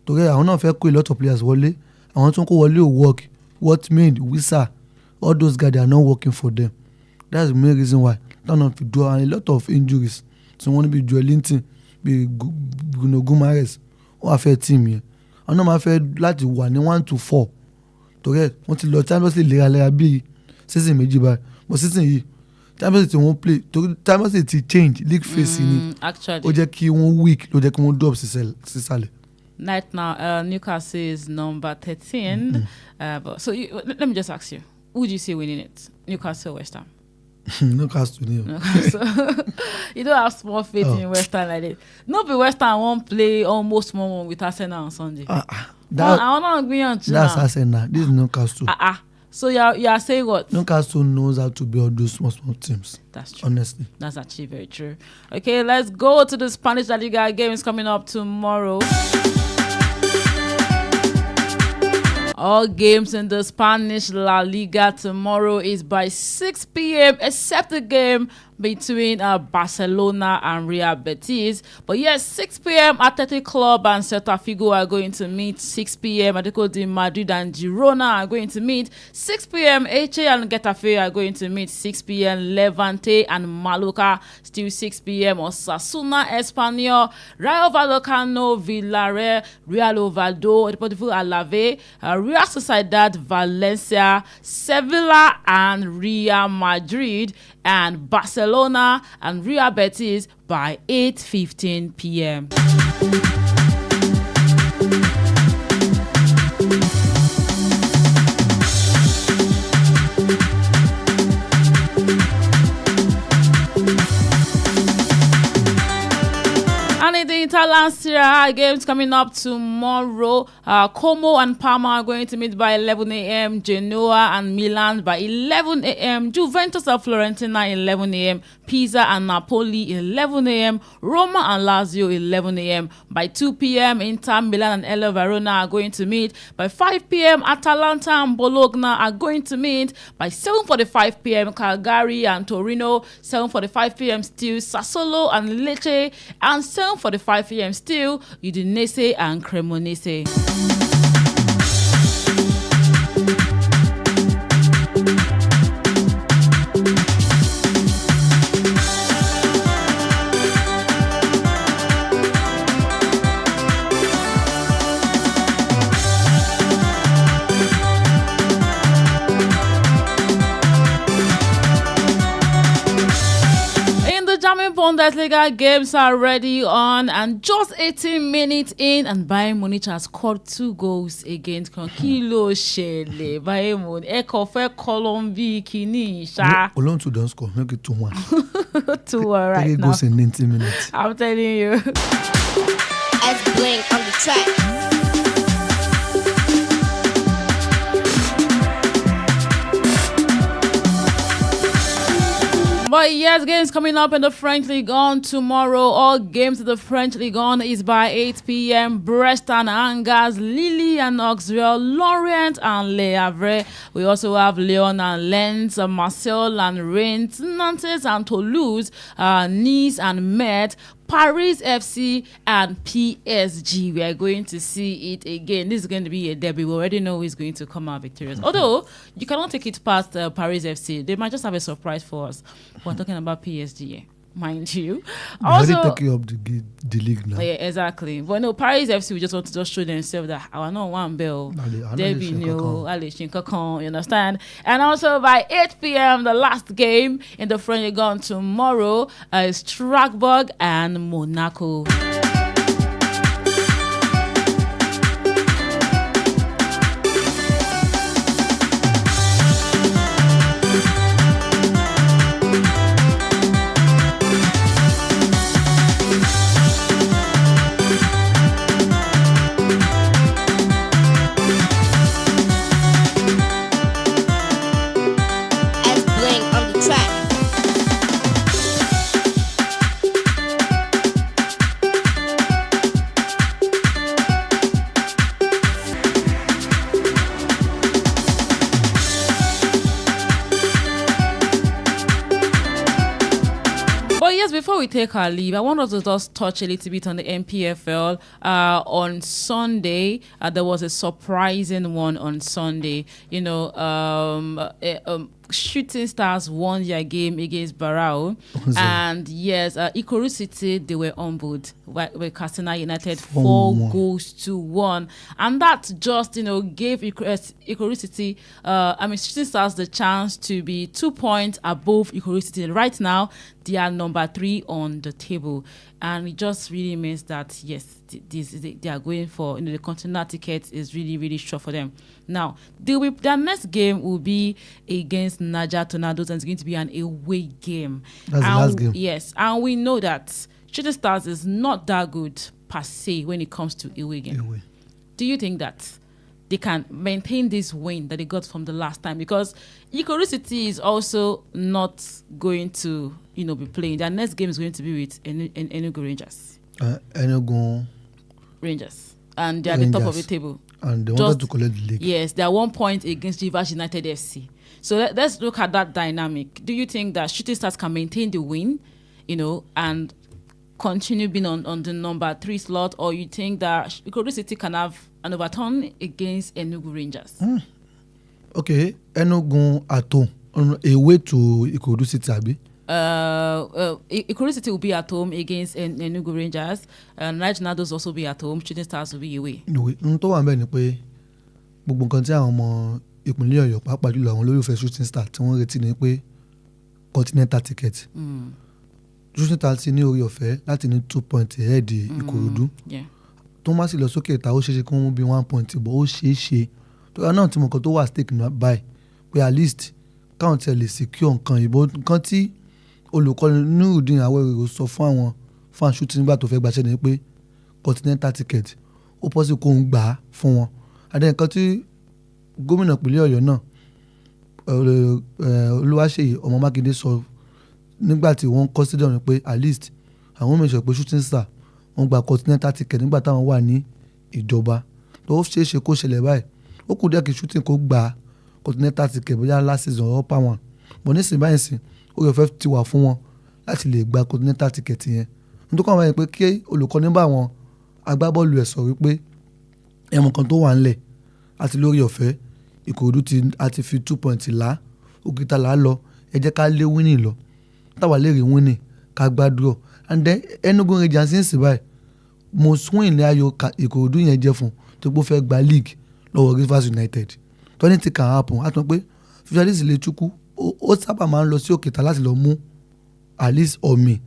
Torí àwọn náà fẹ́ kó a lot of players wọlé. Àwọn tó ń kó wọlé ò work. What made Wisa, all those guys, they are not working for them. That's the main reason why. None of do and a lot of injuries. So wọ́n bí Joel Linton, bí Bruno Guimaraes, wọ́n affect team yẹn. Àwọn náà máa fẹ́ láti wà ní 1 to 4. Torí wọ́n ti lọ Champions League léraléra bíi season méjì báyìí, but season yìí Champions League won't play. Champions League ti change league face ni. Actually, ó jẹ́ kí wọ́n weak, ló jẹ́ kí wọ́n drop sísàlẹ̀. Right now, Newcastle is number 13. So let me just ask you, who do you see winning it? Newcastle or West Ham? Newcastle. You don't have small faith in West Ham like that. Not be West Ham won't play almost more with Arsenal on Sunday. That's Arsenal. This is Newcastle. So you are saying what? Newcastle knows how to build those small teams. That's true. Honestly. That's actually very true. Okay, let's go to the Spanish La Liga game. Is coming up tomorrow. All games in the Spanish La Liga tomorrow is by 6 p.m. except the game between Barcelona and Real Betis. But yes, 6 p.m. Athletic Club and Celta Figo are going to meet. 6 p.m. Atletico de Madrid and Girona are going to meet. 6 p.m. Elche and Getafe are going to meet. 6 p.m. Levante and Mallorca. Still 6 p.m. Osasuna, Espanyol, Rayo Vallecano, Villarreal, Real Oviedo, Deportivo Alavés, Real Sociedad, Valencia, Sevilla and Real Madrid, and Barcelona and Real Betis by 8:15 p.m. And in the Italian Serie A games coming up tomorrow, Como and Parma are going to meet by 11 a.m. Genoa and Milan by 11 a.m. Juventus and Fiorentina 11 a.m. Pisa and Napoli 11 a.m. Roma and Lazio 11 a.m. By 2 p.m. Inter Milan and Hellas Verona are going to meet. By 5 p.m. Atalanta and Bologna are going to meet. By 7:45 p.m. Cagliari and Torino. 7:45 p.m. still Sassuolo and Lecce. And 7:45 p.m. still Udinese and Cremonese. Bundesliga games are already on, and just 18 minutes in, and Bayern Munich has scored 2 goals against Kilo Shele. Bayern Munich, Ekofe Colombi Kini Sha. Alone to don't score, make it 2-1. 2-1 right 3 now. goals in 90 minutes. I'm telling you. S Blink on the track. But yes, games coming up in the French Ligue 1 tomorrow. All games of the French Ligue 1 is by 8 p.m. Brest and Angers, Lille and Auxerre, Lorient and Le Havre. We also have Lyon and Lens, Marseille and Reims, Nantes and Toulouse, Nice and Metz, Paris FC and PSG. We are going to see it again. This is going to be a derby. We already know who is going to come out victorious. Although, you cannot take it past Paris FC. They might just have a surprise for us. We're talking about PSG, mind you. Also, already taking up the league now. Yeah, exactly. But no, Paris FC, we just want to just show themselves that our not one bell. Derby, no, you understand? And also by 8 p.m., the last game in the French Ligue 1 tomorrow is Strasbourg and Monaco. Before we take our leave, I want us to just touch a little bit on the MPFL. On Sunday, there was a surprising one on Sunday. You know, Shooting Stars won their game against Barao. And yes, Ikorodu City, they were humbled with Katsina United 4 goals to 1. And that just, gave Ikorodu City, Shooting Stars the chance to be 2 points above Ikorodu City. Right now, they are number 3 on the table. And it just really means that, yes, they are going for, the continental ticket is really, really sure for them. Now, their next game will be against Niger Tornadoes, and it's going to be an away game. That's the last game. Yes, and we know that Shooting Stars is not that good per se when it comes to away game. Do you think that they can maintain this win that they got from the last time? Because Ikorodu City is also not going to, be playing. Their next game is going to be with Enugu Rangers. Enugu Rangers. And they are at the top of the table. And they wanted to collect the league. Yes, they are 1 point against Rivers United FC. So let's look at that dynamic. Do you think that Shooting Stars can maintain the win, and continue being on the number 3 slot, or you think that Ikorodu City can have an overturn against Enugu Rangers? Okay, Enugu at home, away to Ikorodu City, abi? Ikorodu City will be at home against Enugu Rangers, and Rajnados also be at home. Shooting Stars will be away. Tó wà ńbẹ̀ ni pé gbogbo nǹkan tí àwọn ọmọ ìpínlẹ̀ Ọ̀yọ́ pàápàá jùlọ àwọn olólùfẹ́ Shooting Stars tí wọ́n retí ni pé continental ticket. Shooting Stars ti ní orí ọ̀fẹ́ láti ní 2 points ahead Ìkòròdú. Tó má sì lọ sókè ìta ó ṣeéṣe kí wọ́n mú bí 1 point bọ̀ ó ṣeéṣe. Tó yà náà tí mo kàn tó wà stake báyìí pé at least káwọn tiẹ̀ lè secure nǹkan ìbò nǹkan tí olùkọ́ni Nurudeen Awẹ́rẹ́ sọ fún àwọn fan Shooting nígbà tó fẹ́ gbaṣẹ́ ni pé continental ticket ó pọ́ sí kó ń gbà á fún wọn. Àdé nǹkan tí gómìnà ìpínlẹ̀ Ọ̀yọ́ náà Olúwaṣeyì ọmọ Mákindé sọ nígbà tí wọ́n consider ni pé at least àwọn mẹ́sàn pé Shooting Star wọ́n gba continental ticket nígbà táwọn wà ní ìjọba tó ṣeé ṣe kó ṣẹlẹ̀ báyìí ó kù díẹ̀ kí Shooting kó gba continental ticket bóyá last season or upper one but nísìnyí báyìí sìn ó yẹ fẹ́ ti wà fún wọn láti lè gba continental ticket yẹn nítorí kọ́ àwọn ẹ̀yìn pé kí olùkọ́ni bá àwọn agbábọ́ọ̀lù ẹ̀ sọ wípé ẹ̀mọ̀ kan tó wà ńlẹ̀ àti lórí ọ̀fẹ́ Ìkòròdú àti fi 2 points là òkúta là á lọ ẹ jẹ́ ká lé winning lọ táwa lè rí winning ká gbá draw and then Enugu Rangers ń sìn báyìí most win ní ayò Ìkòròdú yẹn jẹ́ fún tó gbó fẹ́ gba league lọ́wọ́ Rivers United anything can happen àti pé Fidelis Ilechukwu ó sábà máa ń lọ sí òkèta láti lọ mú at least omi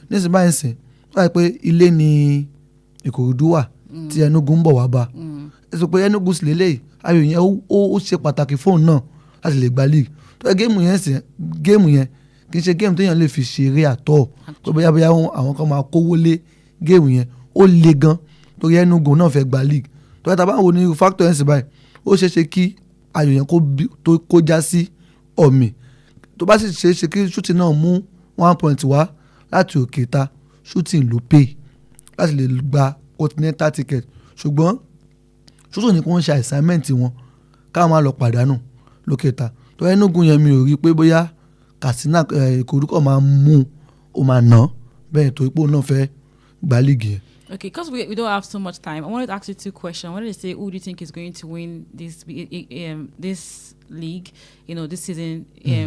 nísìnyí báyìí sìn wáyé pé ilé ni Ìkòròdú wà tí Enugu ń bọ̀ wá bá ẹ sọ pé Enugu sì lélẹ́yìí ayò yẹn ó ṣe pàtàkì fóun náà láti lè gba league tó yẹ géèmù yẹn kì í ṣe géèmù téèyàn lè fi ṣeré àtọ̀ tó bóyá àwọn kan máa kówó lé géèmù yẹn ó le gan torí Enugu náà fẹ́ gba league tó yẹ tá a bá ń wo ní factor yẹn sì báyìí ó ṣeé ṣe kí ayò yẹn kó já sí ọ̀mì tó bá sì ṣeé ṣe kí Shooting náà mú 1 point wá láti òkè ta Shooting ló pay láti lè gba continental ticket ṣùgbọ́n Shooting ní kí wọ́n ṣe assignment wọn káwọn máa lọ pàdánù lókè ta tó Enugu yẹn mi ò rí pé bóyá Katsina Ìkòròdú kọ̀ máa mú o máa ná bẹ́ẹ̀ tó ipò náà fẹ́ gba líìgì yẹn. Okay, because we don't have so much time, I wanted to ask you 2 questions. I wanted to say, who do you think is going to win this league, this season,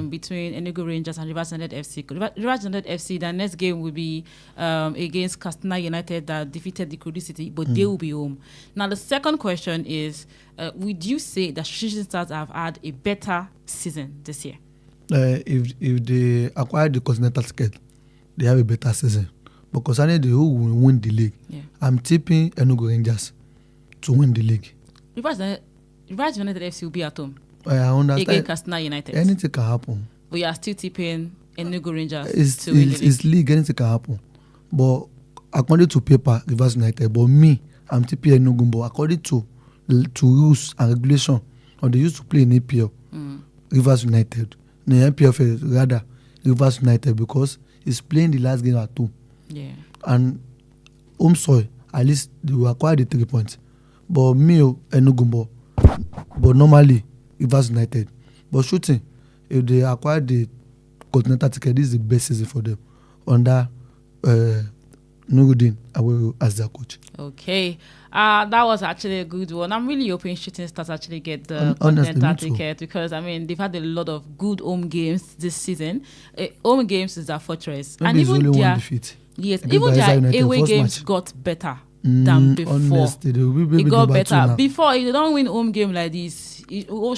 between Enugu Rangers and Rivers United FC? Rivers United FC, their next game will be against Katsina United that defeated the Ikorodu City, but they will be home. Now, the second question is, would you say that Shooting Stars have had a better season this year? If they acquire the continental ticket, they have a better season. But concerning who will win the league, I'm tipping Enugu Rangers to win the league. Rivers United FC will be at home. I understand. Against Katsina United. Anything can happen. But you are still tipping Enugu Rangers to win the league. It's league, anything can happen. But according to paper, Rivers United. But me, I'm tipping Enugu. But according to rules and regulation, or they used to play in APL, Rivers United. The NPF rather Rivers United because it's playing the last game at home. Yeah. And home soil, at least they will acquire the 3 points. But me, Enugu, but normally Rivers United. But Shooting, if they acquire the continental ticket, this is the best season for them under Nurudeen Awẹ́rẹ́ as their coach. Okay. That was actually a good one. I'm really hoping Shooting Stars actually get the continental ticket because, they've had a lot of good home games this season. Home games is their fortress. Maybe and even their defeat. Yes, even their away games got better than before. Honestly, they will be it got better. Before, if they don't win home game like this, but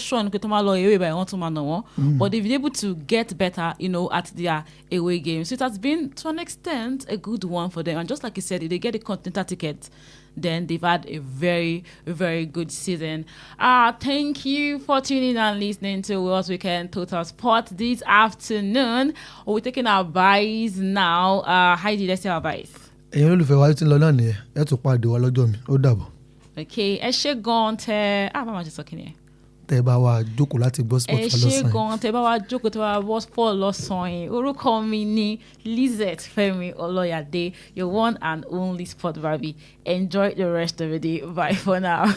they've been able to get better, at their away games. So it has been, to an extent, a good one for them. And just like you said, if they get a continental ticket, then they've had a very, very good season. Thank you for tuning in and listening to Wales Weekend Total Sport this afternoon. We're taking our buys now. Heidi, let's say our buys. Èyàn olùfẹ́ wa ti ń lọ náà nìyẹn ẹ tún pàdé wa lọ́jọ́ mi ó dàbọ̀. Okay, ẹ ṣé gan tẹ bá máa ṣe sọ kí ni ẹ. Tẹ bá wa jókòó láti gbọ́ sport lọ́sàn-án. Ẹ ṣé gan tẹ bá wa jókòó tẹ bá wa gbọ́ sport lọ́sàn-án. Orúkọ mi ni Lizette Fẹ́mi Ọlọ́yàdé, your one and only sport Barbie. Enjoy the rest of the day. Bye for now.